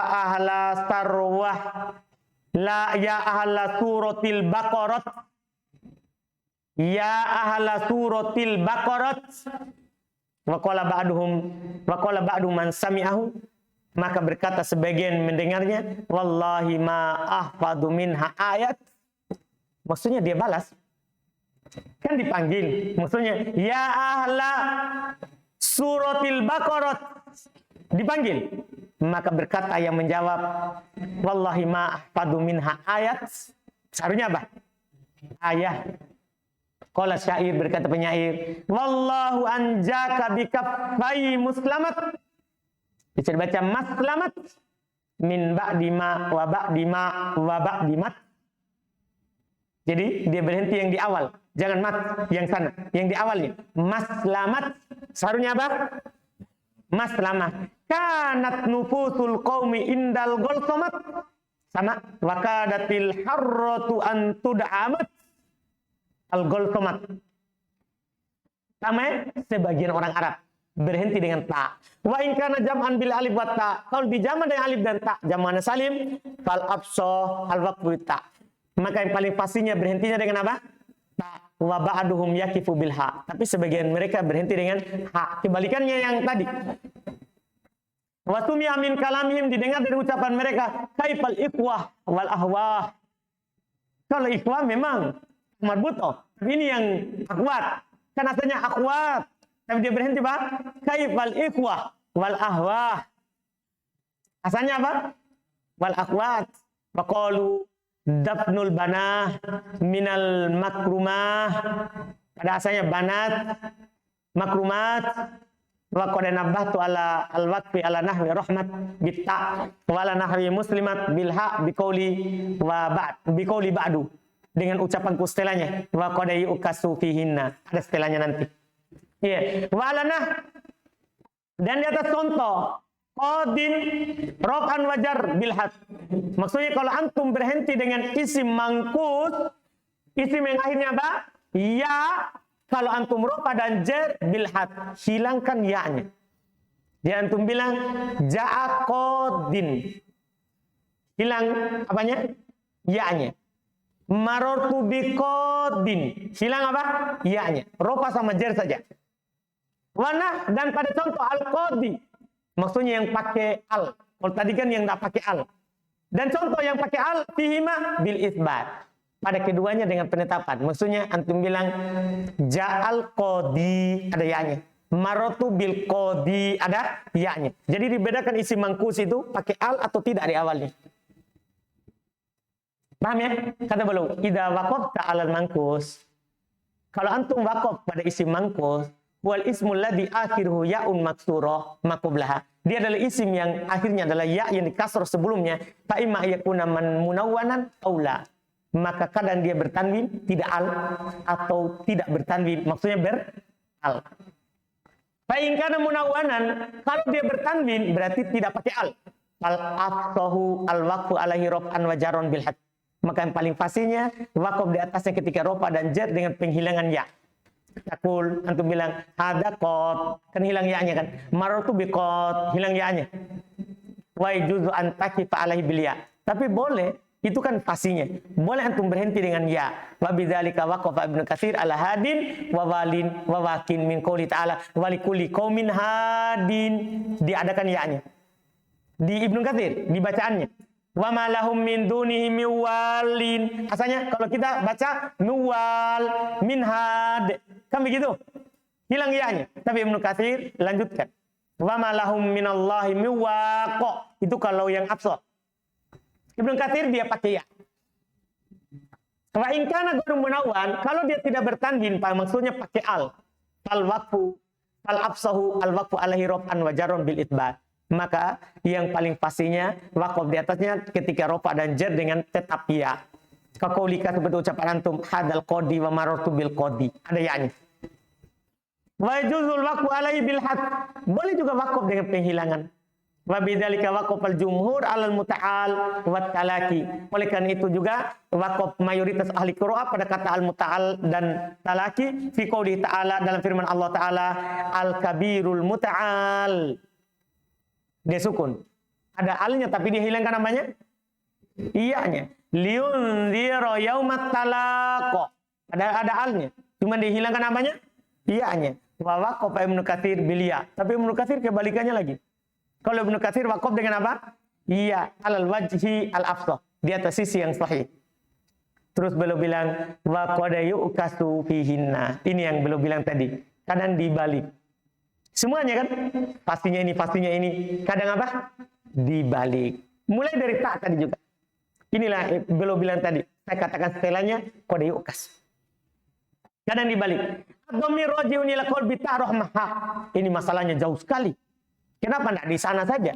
ahla sarwah, la ya ahla suratil baqarat, ya ahla suratil baqarat. Wa qala ba'du man sami'ahu, maka berkata sebagian mendengarnya, wallahi ma ahfadu minha ayat. Maksudnya dia balas, kan dipanggil, maksudnya ya ahla suratil baqarat, dipanggil, maka berkata yang menjawab, wallahi ma ahfadu minha ayat. Seharusnya apa? Ayat. Qala syair, berkata penyair, wallahu anjaka bikaffai muslamat. Bisa dibaca maslamat min ba'di ma wa ba'di ma wa ba'di mat. Jadi dia berhenti yang di awal, jangan mat yang sana, yang di awalnya. Maslamat, seharusnya apa? Maslamah. Kanat nufusul qaumi indal golsomat. Sama. Wakadatil harratu antud'amat. Al-golsomat. Sama sebagian orang Arab berhenti dengan ta. Wa in kana jam'an bil alif wa ta. Kalau di zaman dengan alif dan ta, zaman salim, fal abso al waqfu ta. Maka yang paling pastinya berhentinya dengan apa? Ta. Wa ba'duhum yakifu bil ha. Tapi sebagian mereka berhenti dengan ha. Kebalikannya yang tadi. Wa sumia min kalamihim, didengar dari ucapan mereka, kaifal ikhwah wal ahwah. Kalau ikhwah memang marbutoh. Tapi ini yang akhwat. Kan asalnya akhwat. Tapi dia berhenti Pak. Kaifal ikhwah wal ahwah. Asalnya apa? Wal akhwat. Wa qalu dafnul banah minal makrumah. Pada asalnya banat, makrumat. Wa qad nabbahtu ala al-waqfi ala nahwi rahmat bitta wa ala nahwi muslimat bil ha biqauli wa ba'd biqauli ba'du, dengan ucapan setelahnya wa qad yukasu fihinna, ada setelahnya nanti. Iya, wa ala nah, dan di atas contoh qadin raf'an wajar bil had. Maksudnya kalau antum berhenti dengan isim mangkus, isim yang akhirnya apa? Ya. Kalau antum rofa dan jar bil had, hilangkan ya-nya. Dia antum bilang ja'a qadin. Hilang apanya? Ya-nya. Marartu biqadin. Hilang apa? Ya-nya. Rofa sama jar saja. Wana, dan pada contoh al-qadi. Maksudnya yang pakai al. Kalau tadi kan yang enggak pakai al. Dan contoh yang pakai al fihima bil isbat. Pada keduanya dengan penetapan. Maksudnya antum bilang ja'al qadi, ada ya-nya. Marotu bil qadi, ada ya-nya. Jadi dibedakan isi mangkus itu pakai al atau tidak di awalnya. Paham ya? Kata beliau, idza waqafta 'alal mangkus. Kalau antum waqaf pada isim mangkus, wal ismul ladzi akhiruhu ya'un maksurah maqublaha. Dia adalah isim yang akhirnya adalah ya yang dikasrah sebelumnya. Fa imma yakuna man munawwanan aula. Maka kadang dia bertanwin tidak al atau tidak bertanwin, maksudnya ber-al. Fa in kana munawwanan, kalau dia bertanwin berarti tidak pakai al. Al afsahu al waqfu alaihi raf'an wa jarron bil had. Maka yang paling fasihnya waqaf di atasnya ketika rafa dan jar dengan penghilangan ya. Takul antum bilang ada qad, kan hilang ya-nya kan. Marartu biqad, hilang ya-nya. Wa juzu an taqifa alaihi bil ya. Tapi boleh, itu kan fasihnya. Boleh antum berhenti dengan ya. Wa bidzalika waqafa Ibnu Katsir ala hadin wa walin wa wakin min qouli ta'ala wa likulli qaumin hadin. Diadakan ya-nya. Di Ibnu Katsir dibacaannya. Wa ma lahum min dunihi miwalin. Asalnya kalau kita baca nuwal min had, kan begitu. Hilang ya-nya. Tapi Ibnu Katsir lanjutkan. Wa ma lahum minallahi miwaq. Itu kalau yang absah. Ibnu Katsir dia pakai ya. Wa in kana ghairu munawwan, kalau dia tidak bertanwin, maksudnya pakai al. Al waqfu, al afsahu, al waqfu alaihi raf'an wa jarron bil itbat. Maka yang paling pastinya waqaf di atasnya ketika rafa dan jar dengan tetap ya. Kaqaulika seperti ucapan antum hadal qadi wa marartu bil qadi. Ada ya-nya. Wa juzul waqfu alaihi bil had. Boleh juga waqaf dengan penghilangan. Wa bidzalika waqafal jumhur 'alal muta'al wa talaki. Oleh karena itu juga waqaf mayoritas ahli qiraah pada kata al-muta'al dan talaki fi qouli ta'ala, dalam firman Allah taala al-kabirul muta'al. Dia sukun. Ada alnya tapi dia hilangkan namanya iya-nya. Liunzira yaumat talaq. Ada alnya. Cuma dihilangkan namanya iya-nya. Wa waqafa Ibnu Katsir bil ya. Tapi Ibnu Katsir kebalikannya lagi. Kalau Ibnu Katsir waqaf dengan apa? Iya, alal wajhi al-afsah. Di atas sisi yang sahih. Terus beliau bilang wa qad yukasu fihinna. Ini yang beliau bilang tadi. Kadang dibalik. Semuanya kan? Pastinya ini. Kadang apa? Dibalik. Mulai dari tak tadi juga. Inilah beliau bilang tadi. Saya katakan setelahnya qad yukas. Kadang dibalik. Dhamir raji'un ila qalbi ta'rahmah. Ini masalahnya jauh sekali. Kenapa tidak di sana saja?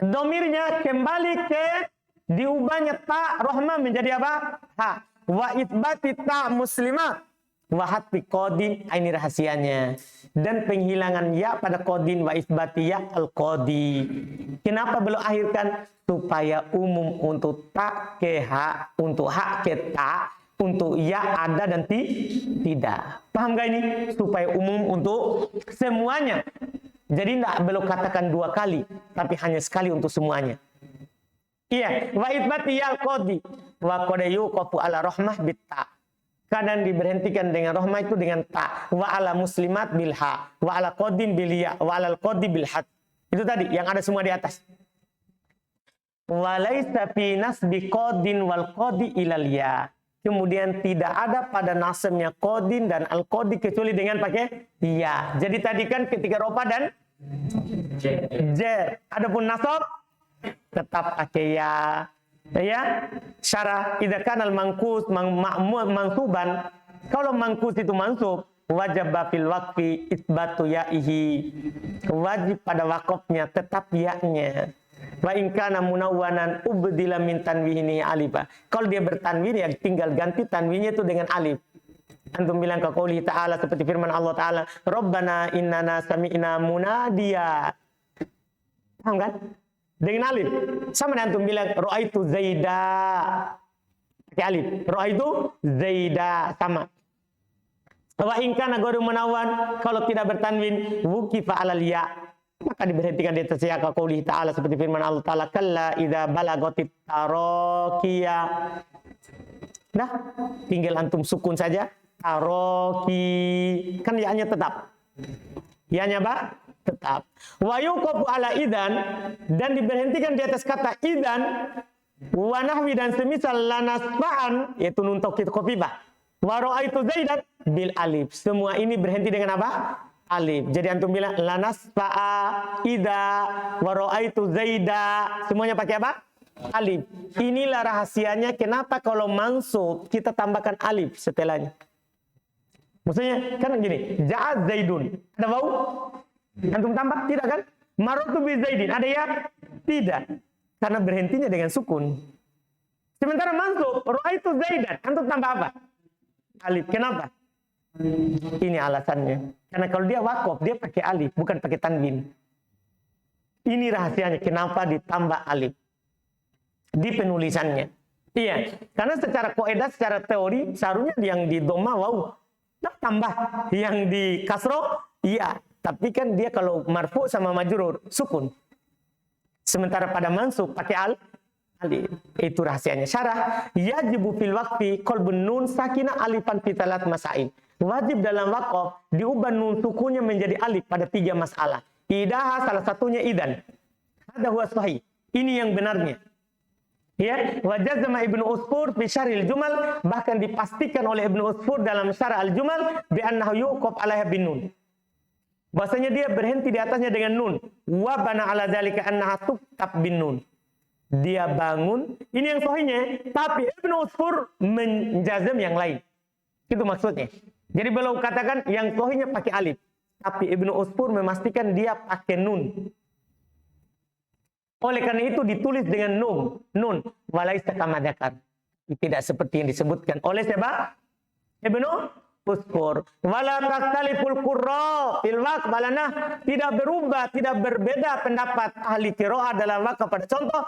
Dhamirnya kembali ke diubahnya ta rahmah menjadi apa? Ha. Wa itsbati ta muslimat. Wa hatfi qadin, ini rahasianya. Dan penghilangan ya pada qadin wa itsbati ya al-qadi. Kenapa belum akhirkan? Supaya umum untuk ta ke ha, untuk ha ke ta, untuk ya ada dan tidak. Paham gak ini? Supaya umum untuk semuanya. Jadi tidak belum katakan dua kali, tapi hanya sekali untuk semuanya. Iya, wa itsbati ya al-qadi wa qad yuqafu ala rahmah bitta. Kadang diberhentikan dengan rahmah itu dengan ta. Wa ala muslimat bil ha, wa ala qadin bil ya, wa ala al-qadi bil hat. Itu tadi yang ada semua di atas. Wa laisa fi nasbi qadin wal qadi ilal ya. Kemudian tidak ada pada nasabnya qadin dan al-qadi kecuali dengan pakai ya. Jadi tadi kan ketika rofa dan jer. Adapun nasab tetap pakai ya. Ya, syarah idza kana al-manqus mansuban. Kalau manqus itu mansub, wajib fil waqfi itsbatu ya'ihi. Wajib pada wakafnya tetap ya-nya. Wa in kana munawwanan ubdila min tanwini alifa. Kalau dia bertanwin ya tinggal ganti tanwinnya itu dengan alif. Antum bilang ke qouli ta'ala seperti firman Allah Ta'ala, Rabbana innana sami'na munadiya. Paham kan? Dengan alif. Sama dengan antum bilang ra'aitu Zaida. Pakai alif. Ra'aitu Zaida, sama. Wa in kana ghairu munawwan, kalau tidak bertanwin wuqifa 'alal ya. Maka diberhentikan di atas ya ka qouli ta'ala seperti firman Allah Ta'ala, kalla idza balagatit taraqiya. Nah, tinggal antum sukun saja. Taroki, kan ya-nya tetap. Ya-nya apa? Tetap. Wa yuqafu ala idan, dan diberhentikan di atas kata idan, wa nahwi dan semisal lanasfa'an, yaitu nun taukid khafifah. Wa ra'aitu zaidan bil alif. Semua ini berhenti dengan apa? Alif. Jadi antum bilang lanasfa'a ida wa ra'aitu zaida. Semuanya pakai apa? Alif. Inilah rahasianya kenapa kalau mansub kita tambahkan alif setelahnya. Maksudnya kan gini, ja'at zaidun. Ada bau? Antum tambah? Tidak kan? Marartu bi zaidin. Ada ya? Tidak. Karena berhentinya dengan sukun. Sementara mansub, ra'aitu zaidan. Antum tambah apa? Alif. Kenapa? Ini alasannya. Karena kalau dia wakaf, dia pakai alif, bukan pakai tanwin. Ini rahasianya kenapa ditambah alif di penulisannya. Iya, karena secara kaidah, secara teori, seharusnya yang di dhamma waw. Nah, tambah yang di kasro, iya. Tapi kan dia kalau marfu sama majrur, sukun. Sementara pada mansub pakai alif. Itu rahasianya. Syarah, yajibu fil waqfi qalbun nun sakinah alifan fi talat masail. Wajib dalam wakaf diubah nun sukunnya menjadi alif pada 3 masalah. Idaha salah satunya idan. Ada huwa sahih. Ini yang benarnya. Ya, wajah sama Ibnu Usfur fi syarhil jumal, bahkan dipastikan oleh Ibnu Usfur dalam syarah al-jumal bi annahu yuqaf alaiha bin nun. Bahasanya dia berhenti di atasnya dengan nun. Wa bana ala dzalika annaha tuktab bin nun. Dia bangun, ini yang sahihnya, tapi Ibnu Usfur menjazam yang lain. Itu maksudnya. Jadi belum katakan yang sahihnya pakai alif, tapi Ibnu Usfur memastikan dia pakai nun. Oleh karena itu ditulis dengan nun, walaisa kama dzakar. Tidak seperti yang disebutkan oleh siapa? Ibnu Usfur. Wala takhtaliful qurra fil waqf balana, tidak berubah, tidak berbeda pendapat ahli qiraah dalam waqf pada contoh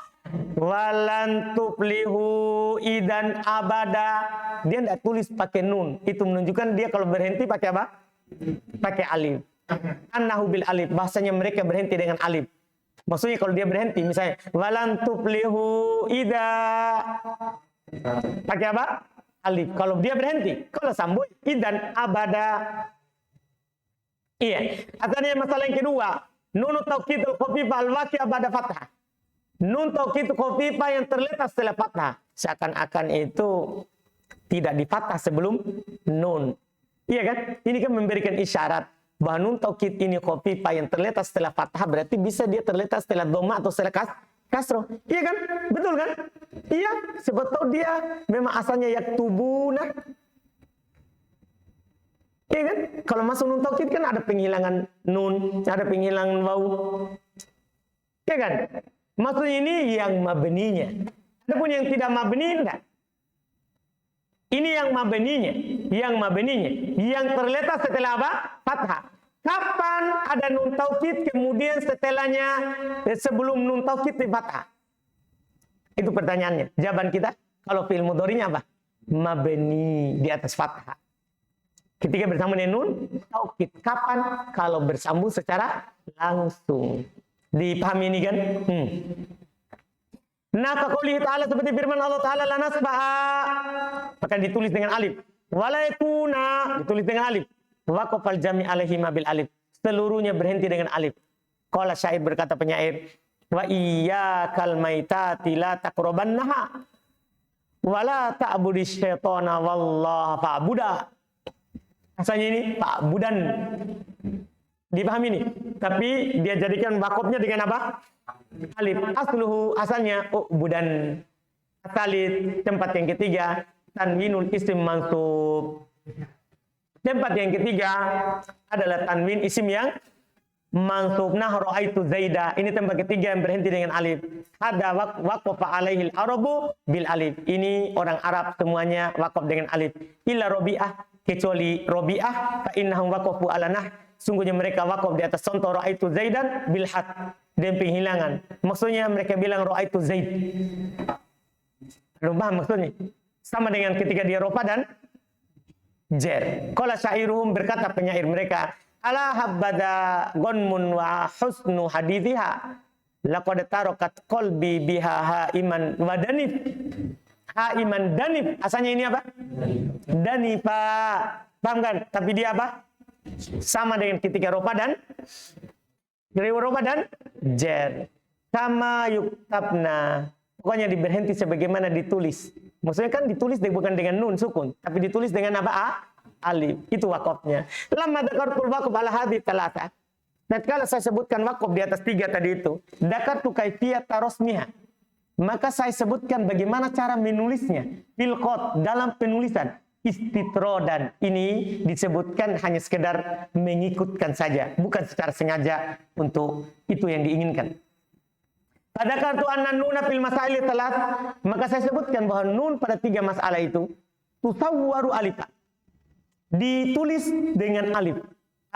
walan tuflihu idan abada. Dia tidak tulis pakai nun. Itu menunjukkan dia kalau berhenti pakai apa? Pakai alif. Annahu bil alif. Bahasanya mereka berhenti dengan alif. Maksudnya kalau dia berhenti, misalnya walan tuflihu ida, pakai apa? Alif. Kalau dia berhenti, kalau sambung idan abada. Iya. Asalnya masalah yang kedua, nun taukidul khafifah al-waqi' ba'da fathah. Nun taukid khafifah yang terletak setelah fathah. Seakan-akan itu tidak di fathah sebelum nun. Iya kan? Ini kan memberikan isyarat bahwa nun taukid ini khafifah yang terletak setelah fathah berarti bisa dia terletak setelah dhamma atau setelah kasroh. Iya kan? Betul kan? Iya. Sebab tahu dia memang asalnya yaktubuna. Iya kan? Kalau masuk nun taukid kan ada penghilangan nun, ada penghilangan waw. Iya kan? Maksudnya ini yang mabninya. Adapun yang tidak mabni enggak. Ini yang mabninya, yang terletak setelah apa? Fathah. Kapan ada nun taukid kemudian setelahnya sebelum nun taukid di fathah? Itu pertanyaannya. Jawaban kita kalau fi'il mudhari'nya apa? Mabni di atas fathah. Ketika bersambung dengan nun taukid. Kapan? Kalau bersambung secara langsung. Dipahami ini kan? Nah, kaqoulihi ta'ala seperti firman Allah Ta'ala la nasbaha, maka ditulis dengan alif. Walaikuna ditulis dengan alif. Waqafal jami' alaihi ma bil alif. Seluruhnya berhenti dengan alif. Qala syair, berkata penyair, wa iyyakal maitati la taqrabannaha wa la ta'budis syaitana wallaha fa'buda. Asalnya ini fa'budan. Dipahami nih. Tapi dia jadikan wakafnya dengan apa? Alif. Asluhu, asalnya budan. Asalit, tempat yang ketiga, tanwinul isim mansub. Tempat yang ketiga adalah tanwin isim yang mansub. Nah, ra'aitu Zaida. Ini tempat ketiga yang berhenti dengan alif. Ada waqafa alaihil arabu bil alif. Ini orang Arab semuanya waqaf dengan alif. Illa Rabi'ah, kecuali Rabi'ah, fa innahum waqafu ala nah. Sungguhnya mereka wakaf di atas contoh ra'aitu Zaidan bil had, dan penghilangan. Maksudnya mereka bilang ra'aitu Zaid. Lu paham maksudnya? Sama dengan ketika dia rofa dan jer. Qala syairuhum, berkata penyair mereka, ala habbada gonmun wa husnu hadithiha laqad tarakat qalbi biha haiman wa danif. Haiman danif, asalnya ini apa? Danifa. Paham kan? Tapi dia apa? Sama dengan ketika rofa dan jer. Kama yuktabna. Pokoknya diberhenti sebagaimana ditulis. Maksudnya kan ditulis bukan dengan nun sukun, tapi ditulis dengan apa? Alif. Itu wakafnya. Lamma dzakartul waqf ala hadhihi thalatha. Tatkala saya sebutkan wakaf di atas tiga tadi itu, dzakartu kaifiyat tarosmiha. Maka saya sebutkan bagaimana cara menulisnya. Fil qad, dalam penulisan. Istitrodan, ini disebutkan hanya sekedar mengikutkan saja, bukan secara sengaja untuk itu yang diinginkan. Pada kartu anna nuna fil masail talat, maka saya sebutkan bahwa nun pada tiga masalah itu tusawwaru alifan, ditulis dengan alif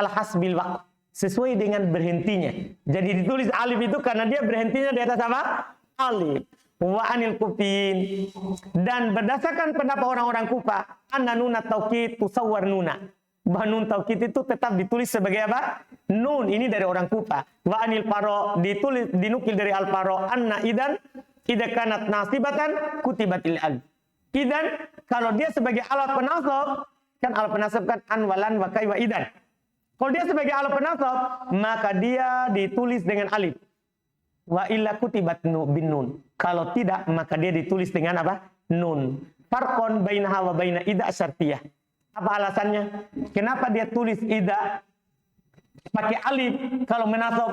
al hasbil waqf, sesuai dengan berhentinya. Jadi ditulis alif itu karena dia berhentinya di atas apa? Alif. Wa anil kufin, dan berdasarkan pendapat orang-orang Kufa, anna nunat taukid tusawwar nuna, bahwa nun taukid itu tetap ditulis sebagai apa? Nun. Ini dari orang Kufa. Wa anil faro, dinukil dari al faro, anna idan idza kanat nasibatan kutibatil alif. Idan, kalau dia sebagai alat penasab, kan alat penasab kan an walan wa kai wa idan. Kalau dia sebagai alat penasab, maka dia ditulis dengan alif. Wa illa kutibat bin nun. Kalau tidak, maka dia ditulis dengan apa? Nun. Farqon bainaha wa baina idza syartiyah. Apa alasannya? Kenapa dia tulis idza pakai alif kalau menasab?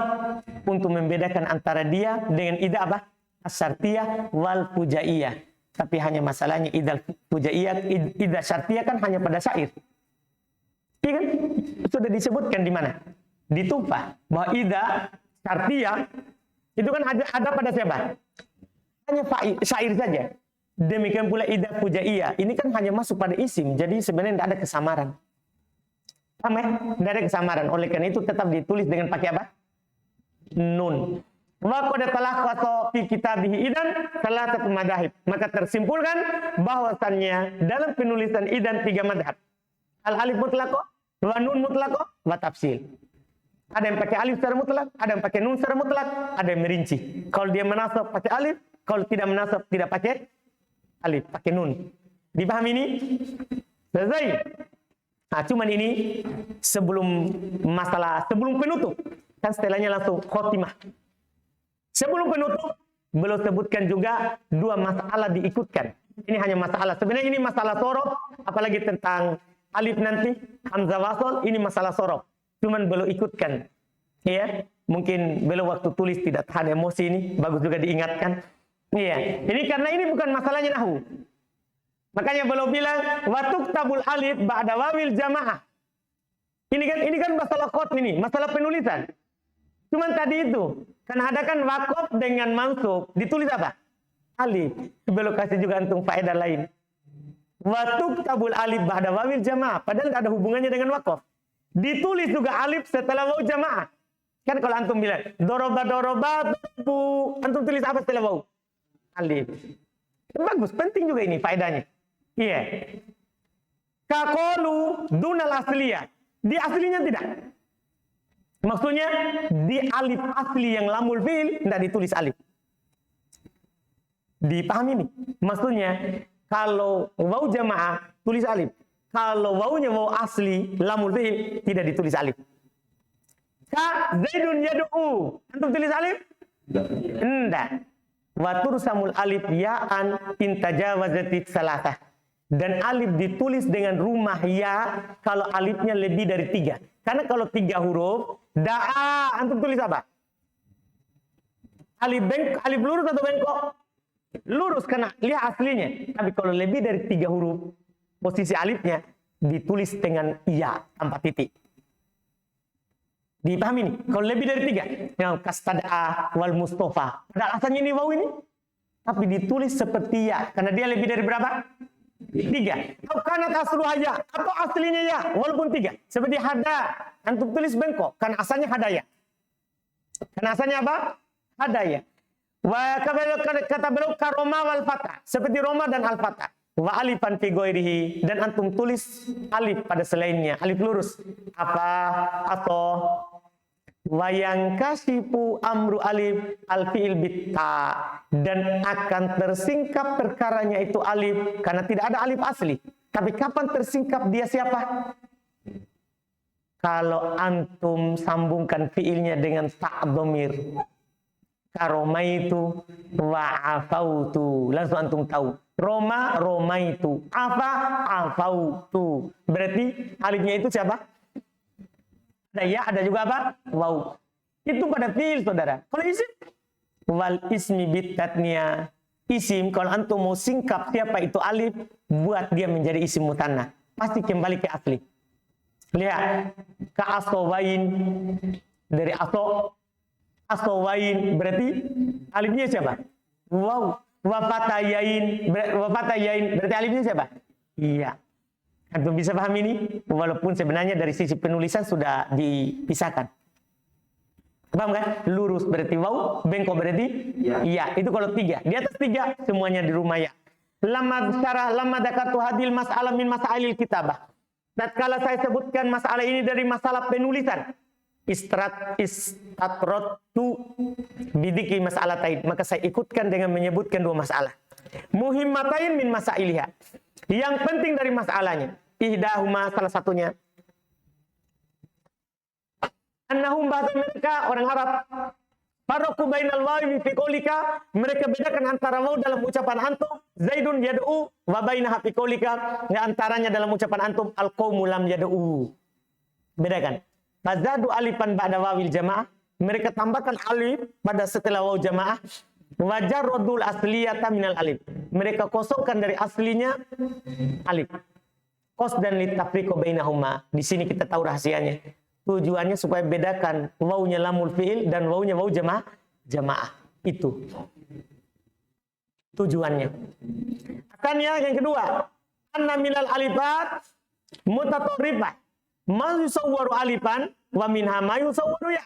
Untuk membedakan antara dia dengan idza apa? Asyartiyah wal fujaiyah. Tapi hanya masalahnya idza fujaiyah, idza syartiyah kan hanya pada syair. Iya kan? Sudah disebutkan di mana? Di Tufah bahwa idza syartiyah itu kan ada pada siapa? Hanya syair saja. Demikian pula idza fujaiyah. Ini kan hanya masuk pada isim. Jadi sebenarnya tidak ada kesamaran. Paham ya? Tidak ada kesamaran. Oleh karena itu tetap ditulis dengan pakai apa? Nun. Wa qad talaqqa fi kitabihi idan salasatu madzhab. Maka tersimpulkan bahwasannya dalam penulisan idan 3 mazhab. Al alif mutlaqah, wa nun mutlaqah, wa tafsil. Ada yang pakai alif secara mutlak, ada yang pakai nun secara mutlak, ada yang merinci. Kalau dia menasab pakai alif, kalau tidak menasab tidak pakai alif, pakai nun. Dipahami ini? Selesai. Nah, cuman ini sebelum penutup. Kan setelahnya langsung khotimah. Sebelum penutup, belum sebutkan juga 2 masalah diikutkan. Ini hanya masalah. Sebenarnya ini masalah sorof, apalagi tentang alif nanti, hamzah wasol, ini masalah sorof. Cuman belum ikutkan. Ya, mungkin belum waktu tulis tidak tahan emosi ini, bagus juga diingatkan. Iya, ini karena ini bukan masalahnya nahwu. Makanya belum bilang wa tuktabul alif ba'da wawil jamaah. Ini kan masalah qad ini, masalah penulisan. Cuman tadi itu, kan ada kan wakof dengan mansub, ditulis apa? Alif. Belum kasih juga antum faedah lain. Watuk tabul alif ba'da wawil jamaah. Padahal nggak ada hubungannya dengan wakof. Ditulis juga alif setelah waw jamaah. Kan kalau antum bilang doroba bu, antum tulis apa setelah waw? Alif. Bagus, penting juga ini faedahnya. Iya. Kakolu dunal asliyah. Di aslinya tidak. Maksudnya di alif asli yang lamul fi'il tidak ditulis alif. Dipahami nih? Maksudnya kalau waw jamaah tulis alif. Kalau wawnya waw asli lamul fi'il tidak ditulis alif. Ka Zaidun yad'u. Antum tulis alif? Enggak. Wa tursamul alif ya'an in tajawazatit salatah. Dan alif ditulis dengan rumah ya kalau alifnya lebih dari 3. Karena kalau 3 huruf, da'a, antum tulis apa? Alif lurus atau bengkok? Lurus karena lihat aslinya. Tapi kalau lebih dari 3 huruf, posisi alifnya ditulis dengan ya tanpa titik. Dipahami nih? Kalau lebih dari 3, yang kastad'a wal mustafa. Padahal asalnya ini waw ini, tapi ditulis seperti ya karena dia lebih dari berapa? 3. Atau kanat asluhaya atau aslinya ya walaupun 3. Seperti hada, antum tulis bengkok karena asalnya hadaya. Karena asalnya apa? Hadaya. Wa kata beliau karoma wal fatah, seperti Roma dan al fatah. Wa alifan fi ghairihi, dan antum tulis alif pada selainnya, alif lurus. Apa atau wayang kasipu amru alif al fi'il bitta, dan akan tersingkap perkaranya itu alif karena tidak ada alif asli. Tapi kapan tersingkap dia siapa? Kalau antum sambungkan fi'ilnya dengan ta' dhamir. Karomaitu wa afautu, langsung antum tahu. Romaitu, afautu. Berarti alifnya itu siapa? Ada ya, ada juga apa? Waw. Itu pada fi'il, saudara. Kalau isim, wal ismi bitatnya. Isim, kalau antum mau singkap siapa itu alif, buat dia menjadi isim mutanna. Pasti kembali ke asli. Lihat, ka asowain, dari asowain, berarti alifnya siapa? Wow. Wafatayain, berarti alifnya siapa? Iya. Antum bisa paham ini? Walaupun sebenarnya dari sisi penulisan sudah dipisahkan. Paham kan? Lurus berarti waw, bengkok berarti iya. Itu kalau 3. Di atas 3 semuanya di rumah ya. Lama dakatu hadil mas'alah min masailil kitabah. Tatkala saya sebutkan masalah ini dari masalah penulisan. Istatratu bidiki mas'alatain. Maka saya ikutkan dengan menyebutkan 2 masalah. Muhimmatain min masailiha. Yang penting dari masalahnya. Ihdahuma, salah satunya. Annahum, bahasa mereka orang Arab. Faraqu bainal wawi fi qaulika, mereka bedakan antara waw dalam ucapan antum, Zaidun yad'u, wa bainaha fi qaulika, ya antaranya dalam ucapan antum, al-qaumu lam yad'u. Bedakan. Fazadu alifan ba'da wawil jamaah, mereka tambahkan alif pada setelah waw jamaah. Wajarrodul asliyata minal alif, mereka kosongkan dari aslinya alif. Kos dan litafriqo bainahuma. Di sini kita tahu rahasianya. Tujuannya supaya bedakan wawnya lamul fi'il dan wawnya waw jamaah. Itu tujuannya. Akannya yang kedua, anna minal alifat mutatorrifah, ma yusawwaru alifan wa minha ma yusawwaru ya.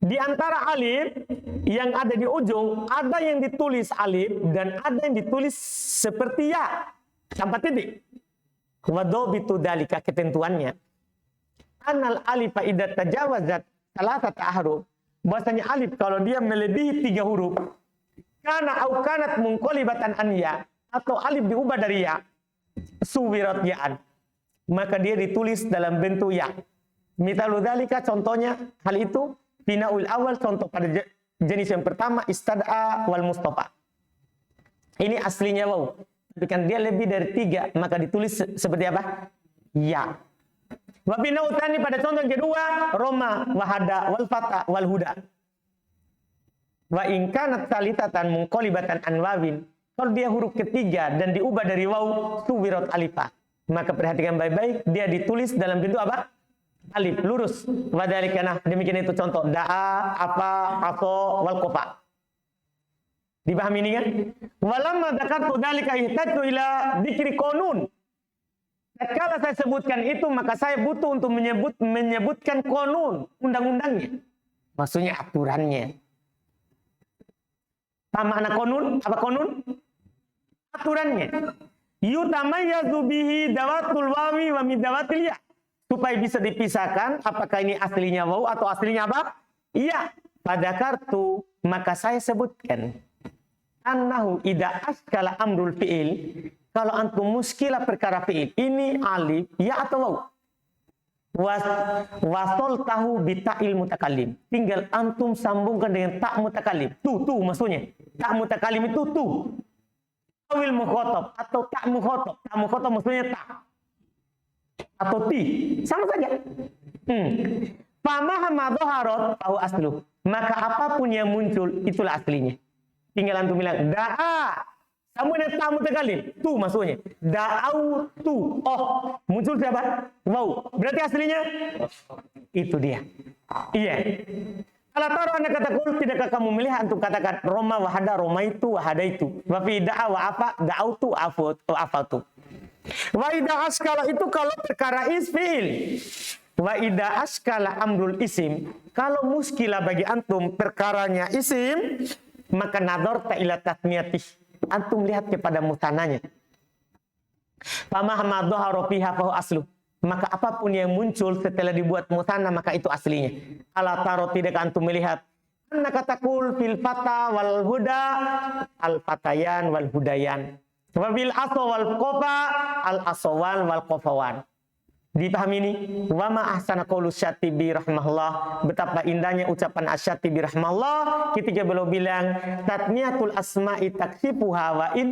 Di antara alif yang ada di ujung, ada yang ditulis alif dan ada yang ditulis seperti ya tanpa titik. Wadobitu dalika, ketentuannya. Anal alifa idza tajawazat salasata ahruf. Bahasanya alif kalau dia melebihi 3 huruf, kana au kanat munqalibatan an ya, atau alif diubah dari ya, suwirat ya'an, maka dia ditulis dalam bentuk ya. Mitalu dalika, contohnya hal itu binaul awal, contoh pada jenis yang pertama istad'a wal mustafa. Ini aslinya waw. Tapi kan dia lebih dari 3, maka ditulis seperti apa? Ya. Wa binautani, pada contoh yang kedua, Roma, wahada, wal fata, wal huda. Wa in kanat salitatan munqalibatan an wawin. Kalau dia huruf ketiga dan diubah dari waw, suwirat alifah. Maka perhatikan baik-baik, dia ditulis dalam bentuk apa? Alif, lurus. Wadzalika, nah demikian itu contoh. Da'a, apa, aso, wal kofa. Dipahami ini kan? Walamma dzakartu dzalika ihtajtu ila dzikri qanun. Tatkala saya sebutkan itu, maka saya butuh untuk menyebutkan qanun, undang-undangnya. Maksudnya aturannya. Apa makna qanun? Apa qanun? Aturannya. Yutamayyazu bihi dawatul wawi wa min dawatil ya. Supaya bisa dipisahkan apakah ini aslinya waw atau aslinya apa? Iya. Pada kartu maka saya sebutkan annahu idza askala amrul fi'il, kalau antum muskilah perkara fi'il, ini alif ya atau waw, wasol tahu bita'il mutakallim, tinggal antum sambungkan dengan tak mutakallim, tu maksudnya tak mutakallim itu tu, awil mukhotob atau tak mukhotob maksudnya tak atau ti, sama saja. Famahama dhaharat tahu aslu, maka apapun yang muncul itulah aslinya. Tinggal antum bilang da'a, sama dengan tak mutakallim, tu maksudnya. Da'au tu, oh muncul siapa? Wow, berarti aslinya itu dia. Iya. Kalau taruh anda kata kul, tidakkah kamu melihat antum katakan Roma wahada, Roma itu wahada itu. Wa fi da'a wa apa, da'au tu afatu. Wa idza askala itu kalau perkara isfi'il. Wa idza askala amrul isim, kalau muskilah bagi antum perkaranya isim, maka nador ila tasmiyatih, antum lihat kepada musananya. Famahma dhahara fiha fa aslu, maka apapun yang muncul setelah dibuat musanna maka itu aslinya. Ala taro, tidak antum melihat anna katakul fil fata wal huda al fatayan wal hudayan wa bil aso wal qafa al asawan wal qafawan. Dipahami ini? Wa ma ahsana qaulu Syatibi rahimahullah, betapa indahnya ucapan Asy-Syatibi rahimahullah ketika beliau bilang tatniyatul asma'i taksifuha wa in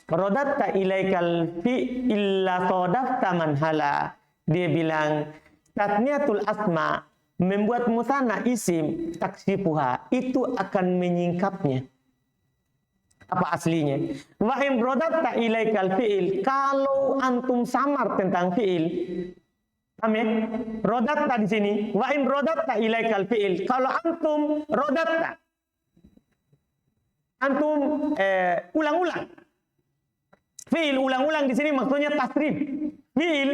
radatta ilaikal fi illa sadafta man hala. Dia bilang tatniyatul asma, membuat musanna isim, taksifuha, itu akan menyingkapnya. Apa aslinya? Wa in radatta ilaikal fi'il, kalau antum samar tentang fi'il. Amin. Radatta di sini, wa in radatta ilaikal fi'il, kalau antum radatta, antum ulang-ulang. Fi'il ulang-ulang di sini maksudnya tasrif. Fi'il,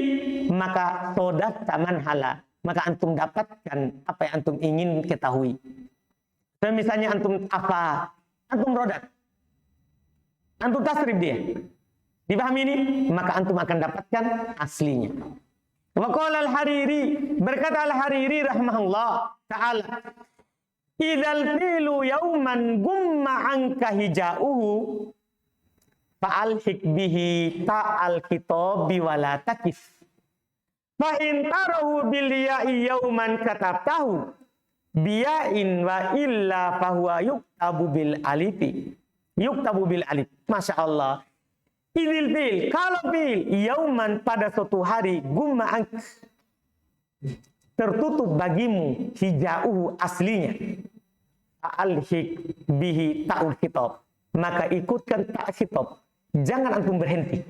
maka sodatta man hala, maka antum dapatkan apa yang antum ingin ketahui. So, misalnya antum apa? Antum rodat. Antum tasrif dia. Dipahami ini? Maka antum akan dapatkan aslinya. Wa qala al-Hariri, berkata al-Hariri rahimahullah ta'ala, idzal fi'lu yauman gumma anka hija'uhu fa'alhik bihi ta'al khitabi wala takif. Fa in tarahu bil ya'i yauman katabtahu biya'in wa illa fahuwa yuktabu bil alifi. Yuktabu bil alif. Masya Allah. Idil fil, kalau fil yauman pada suatu hari gumma ank, tertutup bagimu hijauhu aslinya, alhik bihi ta'ul khitab, maka ikutkan tak khitab, jangan antum berhenti.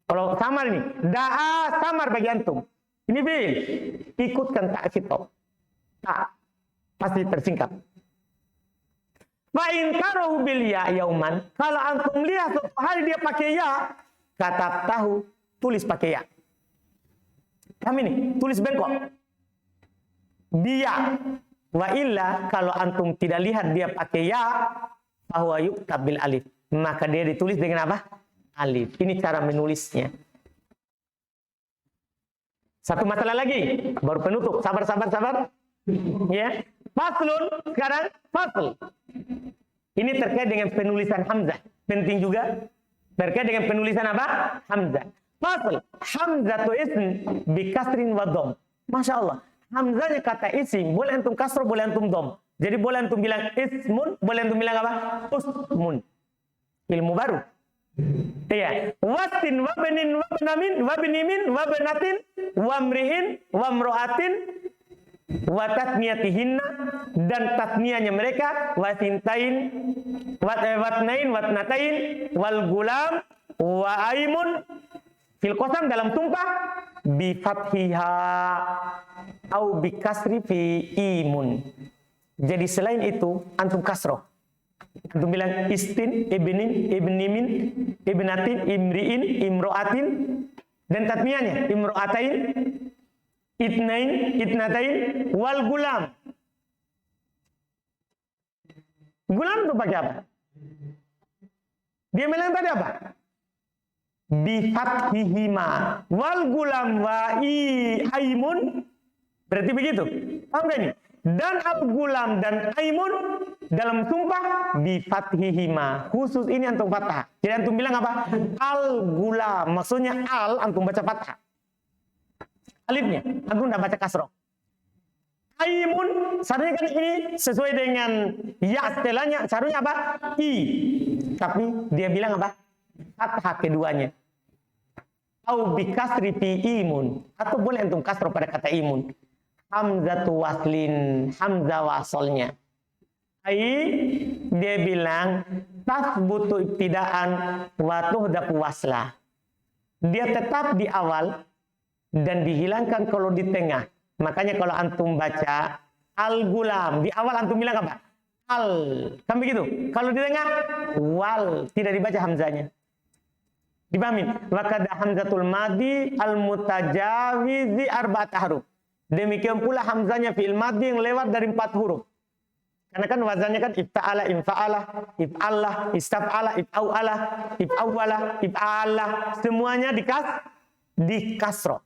Kalau samar ini da'a samar bagi antum, ini fil, ikutkan tak khitab, tak pasti tersingkap. Fa in tarahu bil ya yauman, kalau antum lihat suatu hari dia pakai ya, kata tahu, tulis pakai ya. Kami nih, tulis bengkok. Biya. Wa illa, kalau antum tidak lihat dia pakai ya, bahwa yuktab bil alif, maka dia ditulis dengan apa? Alif. Ini cara menulisnya. Satu masalah lagi, baru penutup. Sabar. Ya. Faslun, sekarang fasl. Ini terkait dengan penulisan hamzah. Penting juga. Terkait dengan penulisan apa? Hamzah. Fasl. Hamzah tu ism bi kasrin wa dom. Masya Allah. Hamzahnya kata isim. Boleh antum kasro, boleh antum dom. Jadi boleh antum bilang ismun, boleh antum bilang apa? Usmun. Ilmu baru. Iya. Wasin, wabenin, wabenamin, wabenimin, wabenatin, wamriin, wamroatin, wa tasniyatihinna, dan tasniyahnya mereka, wasintain, watnain, watnatain, wal gulam, wa aimun, Fil qasam dalam sumpah bi fathiha au bi kasri fi imun. Jadi selain itu antum kasroh. Antum bilang istin, ibnin, ibnimin, ibnatin, imriin, imroatin, dan tatmiyahnya imroatain, itnain, itnatain, wal gulam. Gulam itu pakai apa? Dia bilang tadi apa? Bifathihima wal gulam wa aimun. Berarti begitu. Paham gak ini? Dan al-gulam dan aimun dalam sumpah bifathihima. Khusus ini antum fathah. Jadi antum bilang apa? Al-gulam. Maksudnya al antum baca fathah. Alifnya antum tidak baca kasroh. Aimun seharusnya kan ini sesuai dengan ya setelahnya. Seharusnya apa? I. Tapi dia bilang apa? Fathah keduanya. Au bikasri fi imun. Atau boleh antum kasroh pada kata imun. Hamzatu waslin, hamzah wasolnya. Dia bilang tasbutu ibtidaan wa tuhdafu waslah. Dia tetap di awal dan dihilangkan kalau di tengah. Makanya kalau antum baca al-gulam, di awal antum bilang apa? Al. Kan begitu? Kalau di tengah wal, tidak dibaca hamzanya. Dipahamin? Wa kada hamzatul madi al-mutajawizi arba'at huruf. Demikian pula hamzanya fi'il madhi yang lewat dari 4 huruf. Karena kan wazannya kan ifta'ala, infa'ala, if'allah, istaf'ala, if'au'ala, if'awwala, if'ala. Semuanya di kasroh.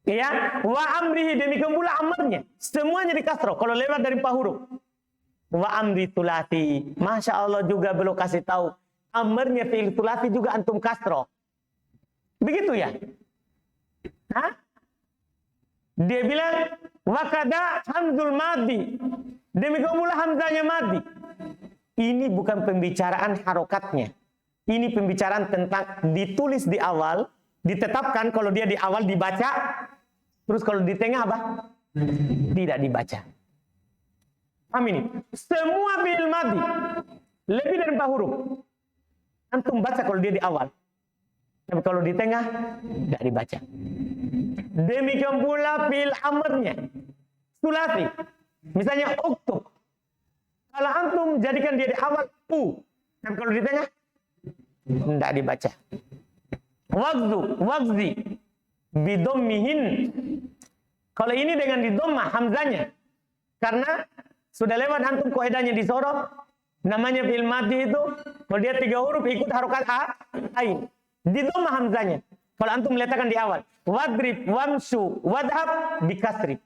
Ya, wa amrihi demikian pula amarnya. Semuanya di kasroh kalau lewat dari 4 huruf. Wa amri tulati. Masya Allah juga belum kasih tahu. Amarnya fi'il tulati juga antum kasroh. Begitu ya? Hah? Dia bilang wakada hamzul madi. Demikian pula hamzanya madi. Ini bukan pembicaraan harokatnya. Ini pembicaraan tentang ditulis di awal, ditetapkan kalau dia di awal dibaca, terus kalau di tengah apa? Tidak dibaca. Paham ini? Semua fi'il madi lebih dari 4 huruf. Antum baca kalau dia di awal. Tapi kalau di tengah tidak dibaca. Demikian pula fi'il amrnya sulasi. Misalnya uktub. Kalau antum jadikan dia di awal u, dan kalau di tengah tidak dibaca. Wagzu, wagzi bidommihin. Kalau ini dengan didomah hamzanya. Karena sudah lewat antum kaidahnya di sorof. Namanya fi'il madhi itu kalau dia 3 huruf ikut harokat ain. Didomah hamzanya. Kalau antum meletakkan di awal, wadrib, wamsu, wadhab, dikasri.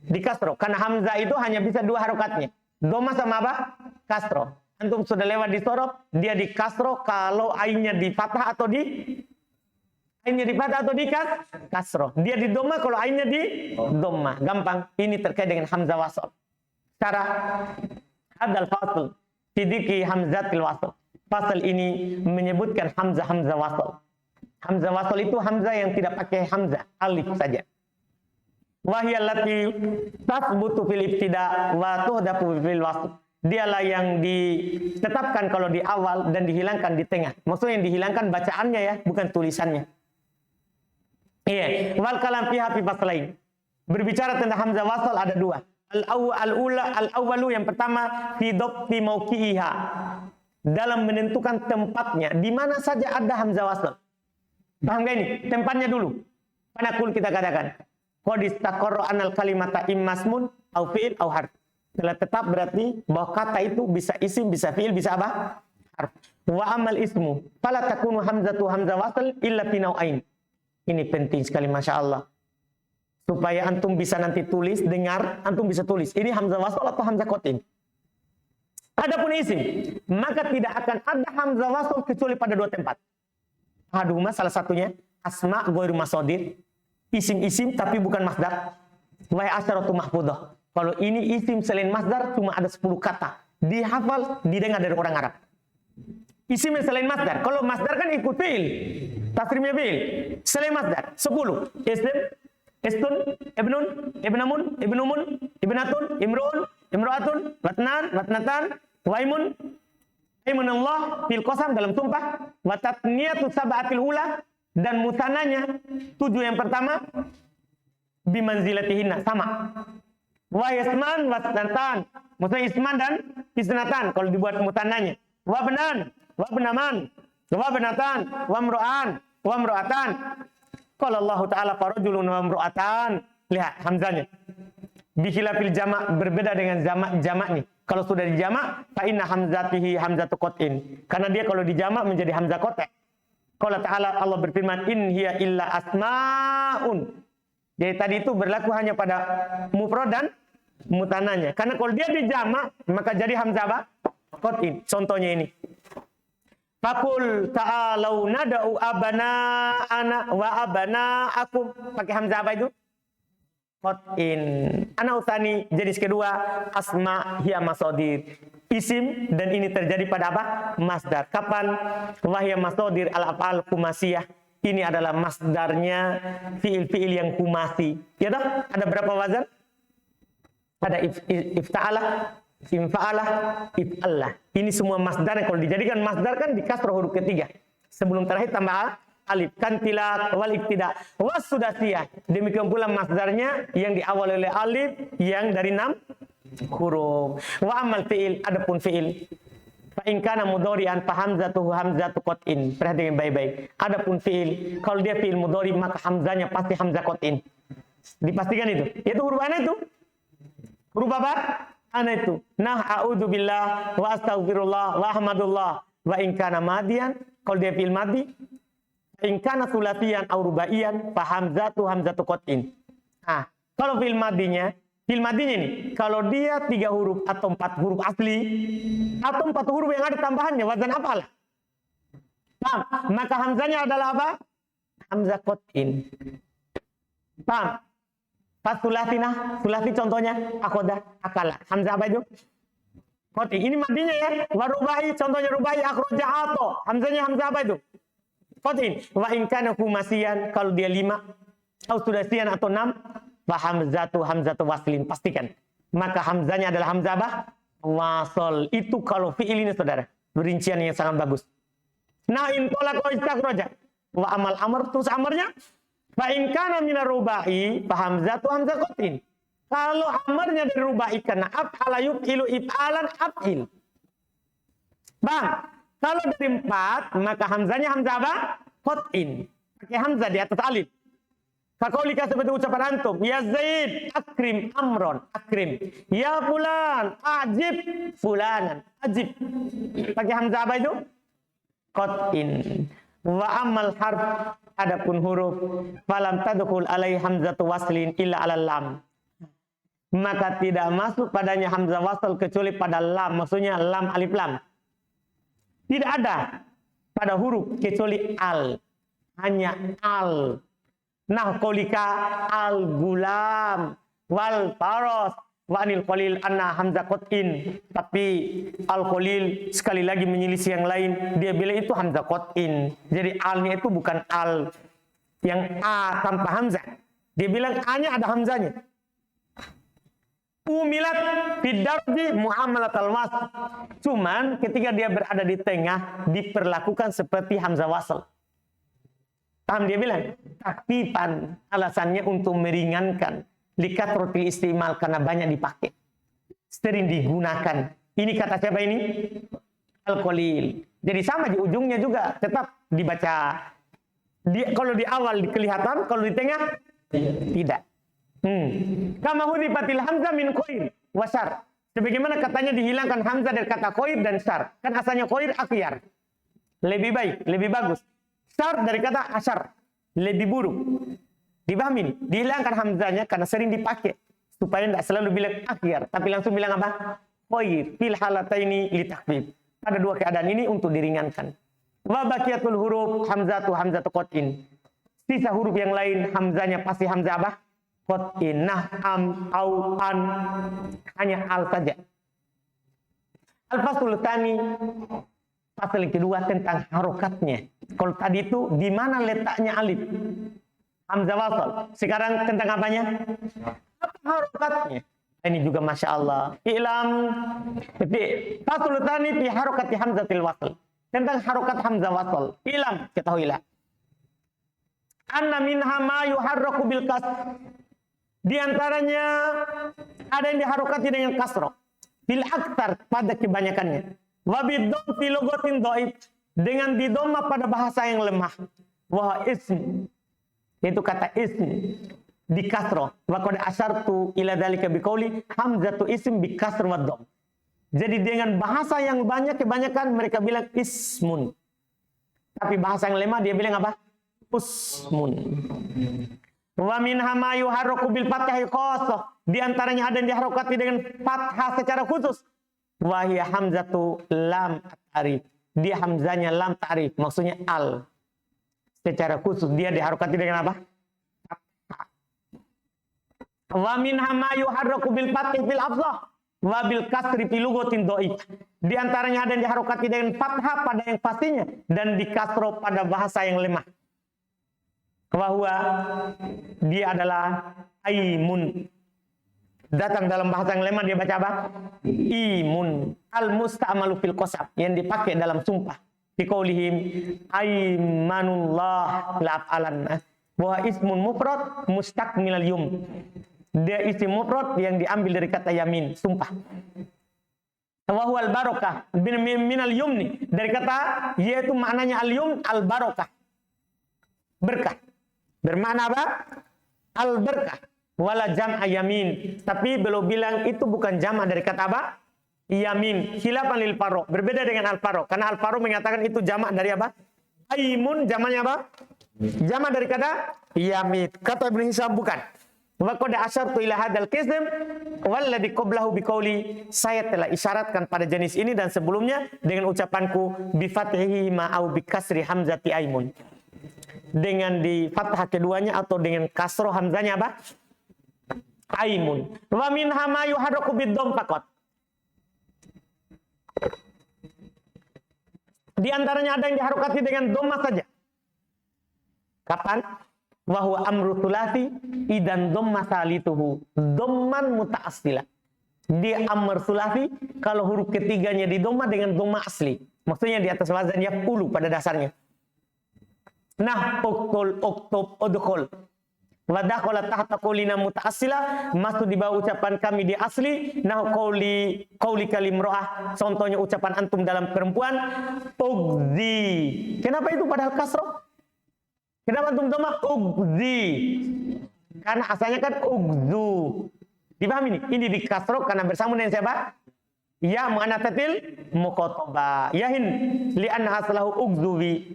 Dikasro. Karena hamzah itu hanya bisa 2 harokatnya. Doma sama apa? Kasro. Antum sudah lewat di sorof, dia di kasro kalau ainnya di fathah atau di ainnya di fathah atau di kasro. Dia di doma kalau ainnya di doma. Gampang. Ini terkait dengan hamzah wasl. Cara hadal fasl sidiki hamzatil wasl. Fasal ini menyebutkan hamzah wasl. Hamzah wasl itu hamzah yang tidak pakai hamzah, alif saja. Wahiyal lati tasbutu fil ibtida wa tuhdafu fil wasl. Dialah yang ditetapkan kalau di awal dan dihilangkan di tengah. Maksudnya yang dihilangkan bacaannya ya, bukan tulisannya. Iya, wal kalam fiha fi faslain. Berbicara tentang hamzah wasl ada 2. Al-awwalu yang pertama fi dhabti mauqi'iha. Dalam menentukan tempatnya, di mana saja ada hamzah wasl. Paham gak ini? Tempatnya dulu. Panakul kita katakan. Qad istaqarra anal kalimata immasmun au fi'il au harf. Telah tetap berarti bahwa kata itu bisa isim, bisa fi'il, bisa apa? Harf. Wa amal ismu fala takunu hamzatu hamzah wasl illa fi nau'ain. Ini penting sekali, Masya Allah. Supaya antum bisa nanti tulis, dengar, antum bisa tulis. Ini hamzah wasl atau hamzah qatin. Adapun isim, maka tidak akan ada hamzah wasl kecuali pada 2 tempat. Haduma salah satunya asma ghairu masodir. Isim-isim tapi bukan masdar. Wa asyaratu mahfudhah. Kalau ini isim selain masdar cuma ada 10 kata. Dihafal, didengar dari orang Arab. Isim yang selain masdar. Kalau masdar kan ikut fi'il. Tasrimnya fi'il. Selain masdar 10. Isim, istun, ibnun, ibnamun, ibnumun, ibnatun, imruun, imruatun, watnan, watnatan, waimun, Aimanullah fil qasam dalam sumpah, wa tatniyatu sab'atil ula dan musananya 7 yang pertama bimanzilatihinna sama. Wa isman wasnatan, maksudnya isman dan isnatan kalau dibuat musananya. Wa benan, wa benaman, wa benatan, wa mru'an, wa mru'atan. Qala Allah taala farajulun wa mru'atan. Lihat hamzanya. Bikhilafil jama' berbeda dengan jamak nih. Kalau sudah dijamak, fa inna hamzatihi hamzatu qat'in. Karena dia kalau dijamak menjadi hamzah qat'. Qala ta'ala, Allah berfirman, in hiya illa asma'un. Jadi tadi itu berlaku hanya pada mufrad dan mutananya. Karena kalau dia dijamak, maka jadi hamzah apa? Qat'in. Contohnya ini. Fakul ta'alau nada'u abana'ana wa abana'akum. Pakai hamzah apa itu? Qat'in. Ana usani jenis kedua asma hiya masodir. Isim dan ini terjadi pada apa? Masdar. Kapan? Wahya masodir al-af'al kumasiyah. Ini adalah masdarnya fiil-fiil yang kumasi. Ya toh? Ada berapa wazan? Ada ifta'alah, infa'alah, if'allah. Ini semua masdar. Kalau dijadikan masdar kan di kasrah huruf ketiga. Sebelum terakhir tambah alif, kan tilak wal ibtida was sudasiyah. Demikian pula masdarnya yang diawali oleh alif yang dari 6 huruf. Wa amal fi'il, adapun fi'il fa in kana mudhari'an fa hamzatuhu hamzatu qat'in. Perhatikan baik-baik. Adapun fi'il, kalau dia fi'il mudhari maka hamzanya pasti hamzah qat'in. Dipastikan itu. Itu huruf ana itu. Huruf apa? Ana itu. Nah, a'udzubillah wa astaghfirullah wa ahmadullah. Wa in kana madian, kalau dia fi'il madi in kana sulasiyan aw rubaiyan fa hamzatu hamzatu qat'in. Nah, kalau fi'il madinya ini kalau dia 3 huruf atau 4 huruf asli atau 4 huruf yang ada tambahannya wazan apalah. Paham? Maka hamzanya adalah apa? Hamzah qat'in. Paham? Fasulasina, sulasi contohnya akhoda, akala. Hamzah apa itu? Qat'in. Ini madinya ya. Wa rubai contohnya rubai akhraja ato. Hamzanya hamzah apa itu? Qat'in. Wa in kana kumasiyan kalau dia 5 atau sudasian atau 6 fa hamzatu hamzatu waslin, pastikan. Maka hamzanya adalah hamzah apa? Wasl. Itu kalau fi'il ini saudara. Rincian yang sangat bagus. Nah, in talaqa istakhraja. Wa amal amr terus amarnya fa in kana minar rubai fa hamzatu hamzah qat'in. Kalau amarnya dari rubai karena af'ala yuf'ilu if'alan af'il. Bang, kalau dari 4, maka hamzanya hamzah apa? Qat'in. Pakai hamzah di atas alif. Kakaulika seperti ucapan antum. Ya Zaid, akrim amron. Akrim. Ya fulan, ajib fulanan. Ajib. Pakai hamzah apa itu? Qat'in. Wa amal harf, adapun huruf. Falam tadkhul alai hamzatu waslin illa ala lam. Maka tidak masuk padanya hamzah wasl kecuali pada lam. Maksudnya lam alif lam. Tidak ada pada huruf kecuali al. Hanya al. Nah, qaulika al-gulam wal faros wa anil qalil anna hamzah qat'in. Tapi al-qalil sekali lagi menyelisih yang lain. Dia bilang itu hamzah qat'in. Jadi alnya itu bukan al yang a tanpa hamzah. Dia bilang a-nya ada hamzahnya. Umilat bidarji muamalat al-was. Cuman ketika dia berada di tengah diperlakukan seperti hamzah wasl. Paham dia bilang? Takfifan, alasannya untuk meringankan. Likatrotil istimal karena banyak dipakai. Sering digunakan. Ini kata siapa ini? Al-qalil. Jadi sama di ujungnya juga tetap dibaca. Kalau di awal kelihatan, kalau di tengah tidak. Kama hudifatil hamzah min khair wa syar. Sebagaimana katanya dihilangkan hamzah dari kata khair dan syar. Kan asalnya khair akhyar. Lebih baik, lebih bagus. Syar dari kata asyar. Lebih buruk. Dipahami? Dihilangkan hamzahnya karena sering dipakai. Supaya tidak selalu bilang akhyar. Tapi langsung bilang apa? Khair. Fil halataini li takhfif. Pada 2 keadaan ini untuk diringankan. Wa baqiyatul huruf hamzatu hamzatu qat'in. Sisa huruf yang lain hamzahnya pasti hamzah apa? Qat'in. Nah, au, an. Hanya al saja. Al-fasul tsani. Pasal yang kedua tentang harokatnya. Kalau tadi itu di mana letaknya alif? Hamzah wasl. Sekarang tentang apanya? Apa harokatnya? Ini juga Masya Allah. Ilam. Fasul tani fi harokati hamzatil wasl. Tentang harokat hamzah wasl. Ilam. Ketahuilah. Anna minha ma yuharraku bil kasr. Di antaranya ada yang diharokati dengan kasroh. Bil aktar pada kebanyakannya. Wabidom fi logotin doib. Dengan didoma pada bahasa yang lemah. Wah ism. Itu kata ism. Di kasroh. Wa qad asyartu ila dzalika biqauli hamzatu ism bi kasr wa dom. Jadi dengan bahasa yang banyak kebanyakan mereka bilang ismun. Tapi bahasa yang lemah dia bilang apa? Usmun. Wa minha ma yuharraku bil fathah khassah. Di antaranya ada yang diharokati dengan fathah secara khusus. Wa hiya hamzatu lam ta'rif. Dia hamzanya lam ta'rif, maksudnya al. Secara khusus dia diharokati dengan apa? Wa minha ma yuharraku bil fathah fil afsah wa bil kasri fi lugatin dhaif. Di antaranya ada yang diharokati dengan fathah pada yang pastinya dan di kasro pada bahasa yang lemah. Bahwa dia adalah aimun. Datang dalam bahasa yang lemah dia baca apa? Imun. Al-musta'malu fil qasab. Yang dipakai dalam sumpah. Fi qaulihim aimanullah la'alanna. Bahwa ismun mufrad mustakmilal yum. Dia isim mufrad yang diambil dari kata yamin. Sumpah. Wa huwal barakah. Minal yumni. Dari kata yaitu maknanya al-yum al-barakah. Berkah. Bermakna apa? Al-berkah. Wala jam'a yamin. Tapi belum bilang itu bukan jama' dari kata apa? Yamin. Khilafan lil faro. Berbeda dengan al-faro. Karena al-faro mengatakan itu jama' dari apa? Aimun jamanya apa? Jama' dari kata yamin. Kata Ibnu Hisham bukan. Wa qad asyartu ila hadzal qism walladhi qablahu biqauli. Saya telah isyaratkan pada jenis ini dan sebelumnya dengan ucapanku bi fathihi ma au bi kasri hamzati aimun. Dengan di fathah keduanya atau dengan kasroh hamzanya apa? Aimun. Wa minha ma yuharraku bid-dhamm faqat. Di antaranya ada yang diharokati dengan dhamma saja. Kapan? Wa huwa amru tsulasi idan dhamma salituhu dhamman muta'assila. Dia amr sulasi kalau huruf ketiganya di dhamma dengan dhamma asli. Maksudnya di atas wazan yaf'ulu pada dasarnya. Nah, uktub, udkhul. Wa dakhala tahta qaulina muta'assila, masuk di bawah ucapan kami di asli. Nah, qauli kalimro'ah, contohnya ucapan antum dalam perempuan, ugzi. Kenapa itu padahal kasroh? Kenapa antum dhamma ugzi? Karena asalnya kan ugzu. Dipahami nih? Ini di kasroh karena bersambung dengan siapa? Ya mu'annatsatil mukhatabah. Yahin li'anna aslahu ugzuwi.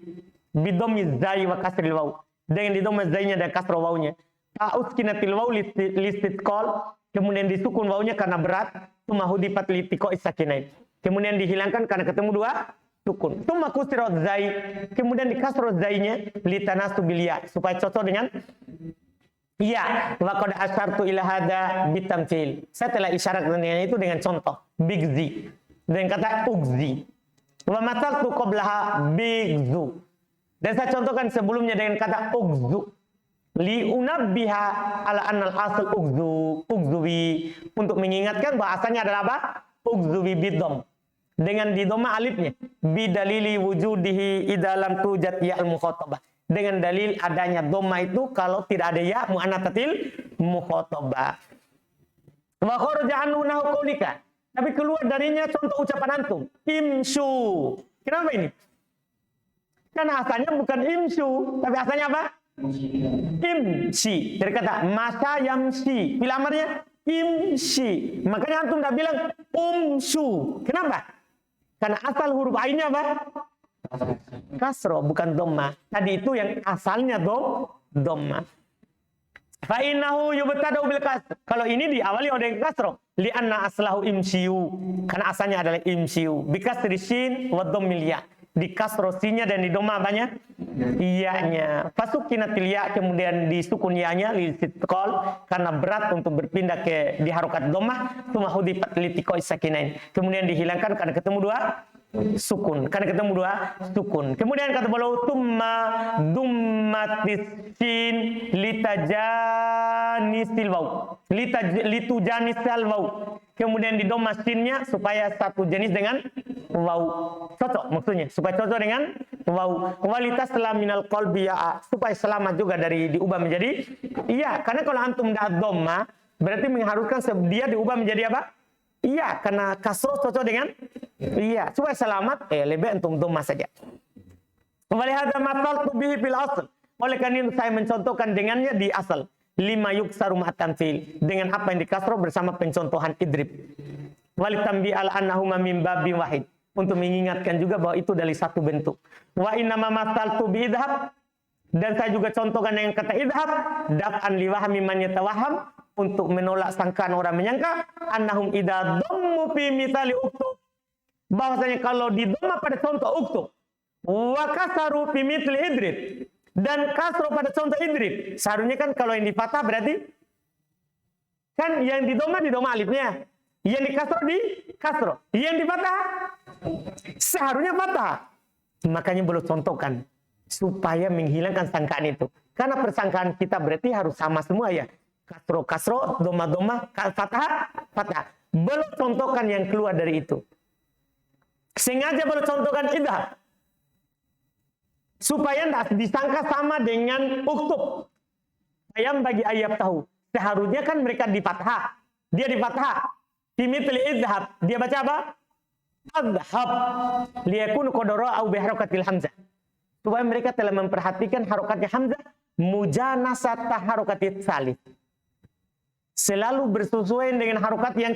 Bidhammi zai wa kasril waw. Dengan didhamma zainya dan kasroh wawnya. Ta'uskinatil waw listitqal. Kemudian disukun wawnya karena berat. Tsumma hudifat litiqo isakinain. Kemudian dihilangkan karena ketemu dua sukun. Tsumma kusirat zai. Kemudian dikasroh zainya litanasubil ya supaya cocok dengan ya. Wa qad asyartu ila hadza bitamthil. Saya telah isyaratkan dengan itu dengan contoh. Bigzi. Dengan kata ugzi. Wa mataltu qablaha bigzu. Dan saya contohkan sebelumnya dengan kata ugzu. Li'unabbiha ala annal asal ugzuwi. Untuk mengingatkan bahasanya adalah apa? Ugzuwi bidom. Dengan didoma alifnya. Bidalili wujudihi idalam tujat ya'al mukhatabah. Dengan dalil adanya doma itu kalau tidak ada ya mu'annatsatil mukhatabah. Wa kharaja anhu nahu qaulika. Tapi keluar darinya contoh ucapan antum. Imsu. Kenapa ini? Karena asalnya bukan imsu, tapi asalnya apa? Imsi. Dari kata masa yamsi. Bila amarnya imsi. Makanya antum dah bilang umsu. Kenapa? Karena asal huruf ainnya apa? Kasro, bukan dhamma. Tadi itu yang asalnya dhamma. Fa innahu yubtada'u bil kasr. Kalau ini diawali oleh kasro. Li'anna aslahu imsiu. Karena asalnya adalah imsiu. Bi kasri shin wa dhammil ya. Di kasro sinya dan di dhamma apanya? Iyanya. Fasukinatil ya, kemudian disukun ya-nya lisitqal karena berat untuk berpindah ke di harokat dhamma. Tsumma hudifat litiqo sakinain. Kemudian dihilangkan karena ketemu dua sukun. Karena ketemu dua sukun. Kemudian kata beliau tumma dummatis sin litajanisil waw. Litujanisil waw. Kemudian di doma sinnya supaya satu jenis dengan waw. Cocok maksudnya. Supaya cocok dengan waw. Walitas minal qalbi ya, supaya selamat juga dari diubah menjadi iya. Karena kalau antum dah doma berarti mengharuskan dia diubah menjadi apa? Iya, karena kasroh cocok dengan iya. Supaya selamat, lebih antum doma saja. Walihada masaltu bihi fil asl. Oleh karena itu saya mencontohkan dengannya di asal. Lima yuksaru ma'atamfil. Dengan apa yang dikasroh bersama pencontohan idrib. Walitambi al-annahuma min babi wahid. Untuk mengingatkan juga bahwa itu dari satu bentuk. Wa innama masaltu bi idhab. Dan saya juga contohkan dengan kata idhab. Daf'an liwahmi man yatawaham. Untuk menolak sangkaan orang menyangka. Annahum idha dhammu fi misali uktub. Bahwasanya kalau didhamma pada contoh uktub. Wa kasaru fi mitli idrib. Dan kasro pada contoh idrib. Seharusnya kan kalau yang di fathah berarti kan yang di doma alifnya. Yang di kasro di kasro. Yang di fathah seharusnya fathah. Makanya belum contohkan supaya menghilangkan sangkaan itu. Karena persangkaan kita berarti harus sama semua ya. Kasro, doma, fathah. Belum contohkan yang keluar dari itu. Sengaja belum contohkan idhab. Supaya tidak disangka sama dengan uktub. Ayam bagi ayat tahu. Seharusnya kan mereka di fathah. Dia di fathah. Dimitli idhab. Dia baca apa? Adhab. Liyakun qadara au biharakatil hamzah. Supaya mereka telah memperhatikan harokatnya hamzah. Mujanasat harokatit salih. Selalu bersesuaian dengan harokat yang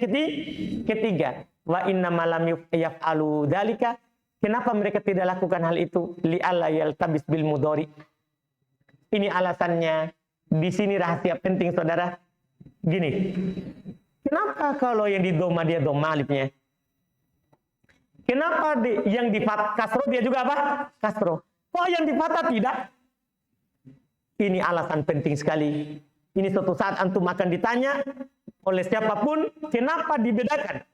ketiga. Wa inna malam yaf'alu dalika. Kenapa mereka tidak lakukan hal itu? Li'alla yaltabis bil mudhari. Ini alasannya. Di sini rahasia penting saudara. Gini. Kenapa kalau yang di doma dia doma alifnya? Kenapa yang di kasro dia juga apa? Kasro. Kok yang di fathah tidak? Ini alasan penting sekali. Ini suatu saat antum akan ditanya oleh siapapun. Kenapa dibedakan?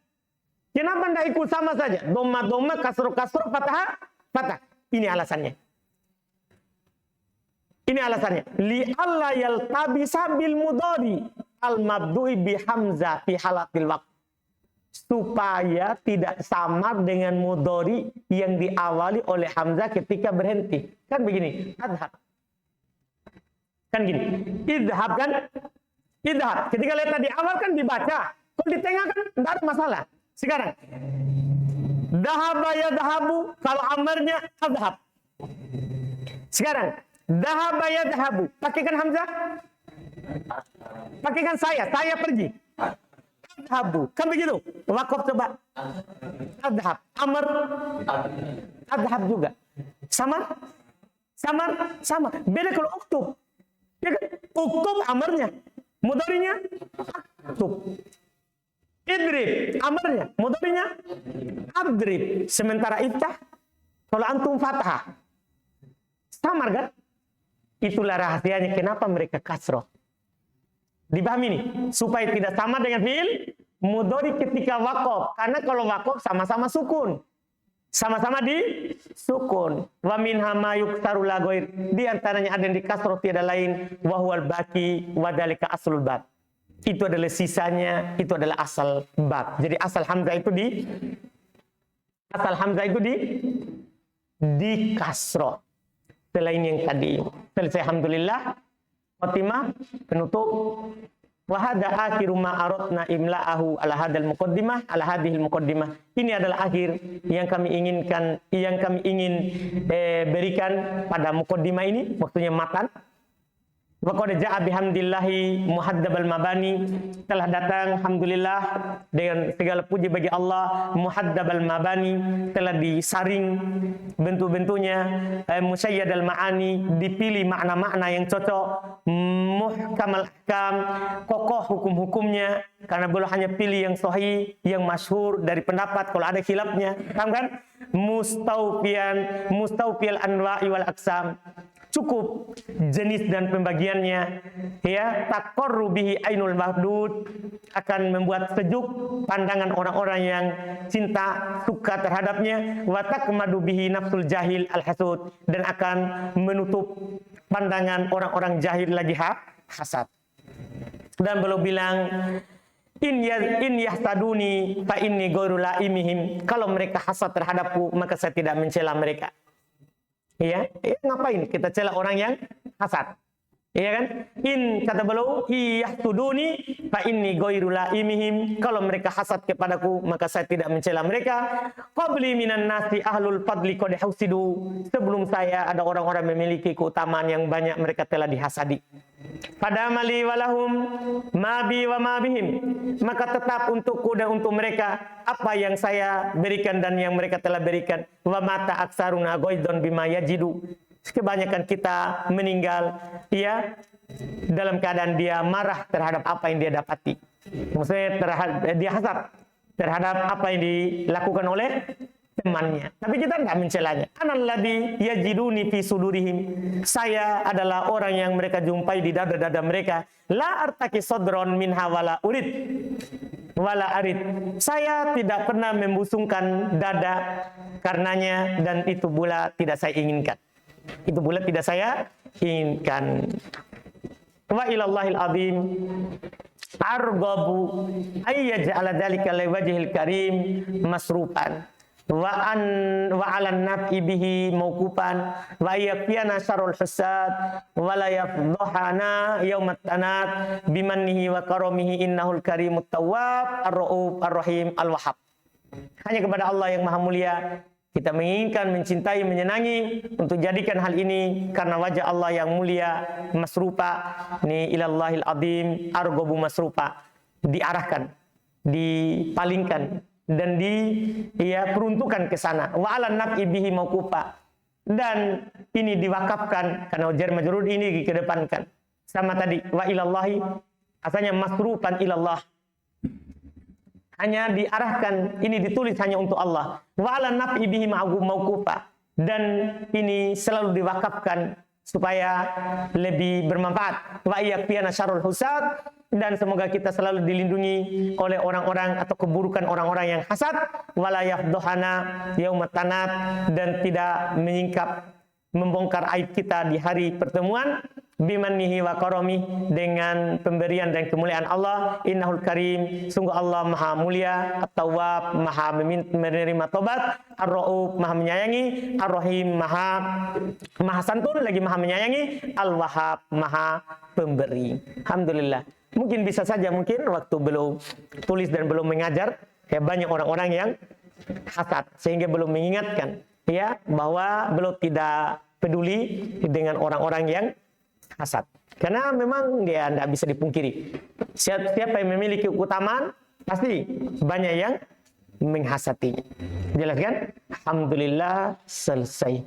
Kenapa tidak ikut sama saja? Doma, kasro, fathah. Ini alasannya. Ini alasannya. Li'alla yaltabisa bil mudhari al-mabdu'i bi hamzah fi halatil waqt. Supaya tidak sama dengan mudhari yang diawali oleh hamzah ketika berhenti. Kan begini, adhab. Kan gini, idhab kan? Idhab. Ketika letak di awal kan dibaca. Kalau di tengah kan tidak ada masalah. Sekarang, dahaba ya dahabu, kalau amarnya adhab. Sekarang, dahaba ya dahabu, pakaikan hamzah, pakaikan saya pergi. Adhabu, kan begitu? Wakaf coba. Adhab, amar, adhab juga. Sama. Beda kalau uktub. Ya kan? Uktub amarnya, mudhari'nya aktub. Idrib, amarnya, mudhari'nya adrib. Sementara iftah, kalau antum fathah, samar kan? Itulah rahasianya kenapa mereka kasroh. Dipahami nih, supaya tidak sama dengan fi'il mudhari ketika waqaf. Karena kalau waqaf sama-sama sukun. Sama-sama di sukun. Wa minha ma yuksaru la ghair. Di antaranya ada yang di kasroh tiada lain wa huwal baqi wa dzalika aslul bab. Itu adalah sisanya, itu adalah asal bab. Jadi asal hamzah itu di kasroh. Selain yang tadi. Selesai alhamdulillah. Fatimah penutup. Wa hadza akhiru ma aradna imla'ahu ala hadal muqaddimah ala hadhil muqaddimah. Ini adalah akhir yang kami inginkan, yang kami ingin berikan pada muqaddimah ini, maksudnya matan. Wa qad ja'a bihamdillahi muhaddabal mabani, telah datang alhamdulillah dengan segala puji bagi Allah, muhaddabal mabani, telah disaring bentuk-bentuknya, musyayyadal ma'ani, dipilih makna-makna yang cocok, muhkamal ahkam, kokoh hukum-hukumnya, karena belum hanya pilih yang sahih, yang masyhur dari pendapat, kalau ada khilafnya, paham kan? Mustawfiyal anwa'i wal aqsam, cukup jenis dan pembagiannya, ya, taqarru bihi ainul mahdud, akan membuat sejuk pandangan orang-orang yang cinta suka terhadapnya, wa takmadu bihi nafsul jahil al-hasud, dan akan menutup pandangan orang-orang jahil lagi hasad. Dan beliau bilang, in yahsaduni fa inni ghairu laimihim, kalau mereka hasad terhadapku maka saya tidak mencela mereka. Iya, ngapain kita cela orang yang hasad? Iya kan? Kata beliau, yahsuduni fa inni ghairu laimihim, kalau mereka hasad kepadaku maka saya tidak mencela mereka. Qabli minan nasi ahlul fadli qad hausidu, sebelum saya ada orang-orang memiliki keutamaan yang banyak, mereka telah dihasadi. Pada mali walahum mabi wa mabihim, maka tetap untukku dan untuk mereka apa yang saya berikan dan yang mereka telah berikan. Wa mata aksaruna ghaidon bima yajidu, kebanyakan kita meninggal ya dalam keadaan dia marah terhadap apa yang dia dapati. Maksudnya dia hasad terhadap apa yang dilakukan oleh temannya, tapi kita tidak mencelanya. Analladzi yajiduni fi sudurihim, saya adalah orang yang mereka jumpai di dada-dada mereka. La artaki sodron minha wala urid wala arid, saya tidak pernah membusungkan dada karenanya, dan itu pula tidak saya inginkan. Itu pula tidak saya inginkan. Wa ilallahil azim arghabu ayyaj'ala dzalika liwajhil karim masrufan wa 'alan naf'i bihi mauqufan wa yakfiyana syarrul husad wa la yafdhahana yaumat tanat bimannihi wa karamihi innahul karimut tawwab ar-rauf ar-rahim al-wahhab. Hanya kepada Allah yang Maha Mulia kita menginginkan, mencintai, menyenangi untuk jadikan hal ini karena wajah Allah yang mulia. Masrupa ni ilallahil azim argobu masrupa, diarahkan, dipalingkan dan peruntukan ke sana. Wa 'alan naf'i bihi mauqufa, dan ini diwakafkan karena jar majrur ini dikedepankan. Sama tadi wa ilallahi, asalnya masrufan ilallah, hanya diarahkan, ini ditulis hanya untuk Allah. Wa 'alan naf'i bihi mauqufa, dan ini selalu diwakafkan supaya lebih bermanfaat. Wa yakfiyana syarrul husad, dan semoga kita selalu dilindungi oleh orang-orang atau keburukan orang-orang yang hasad. Wa la yafdhahana yaumat tanat, dan tidak menyingkap, membongkar aib kita di hari pertemuan. Bimannihi wa karamihi, dengan pemberian dan kemuliaan Allah. Innahul karim, sungguh Allah maha mulia. At-tawwab, maha menerima tobat. Ar-rauf, maha menyayangi. Ar-rahim, maha santun lagi maha menyayangi. Al-wahhab, maha pemberi. Alhamdulillah. Mungkin bisa saja, mungkin waktu belum tulis dan belum mengajar, ya banyak orang-orang yang hasad sehingga belum mengingatkan ya bahwa belum tidak peduli dengan orang-orang yang hasad. Karena memang dia tidak bisa dipungkiri. Siapa yang memiliki keutamaan pasti banyak yang menghasatinya. Jelas kan? Alhamdulillah, selesai.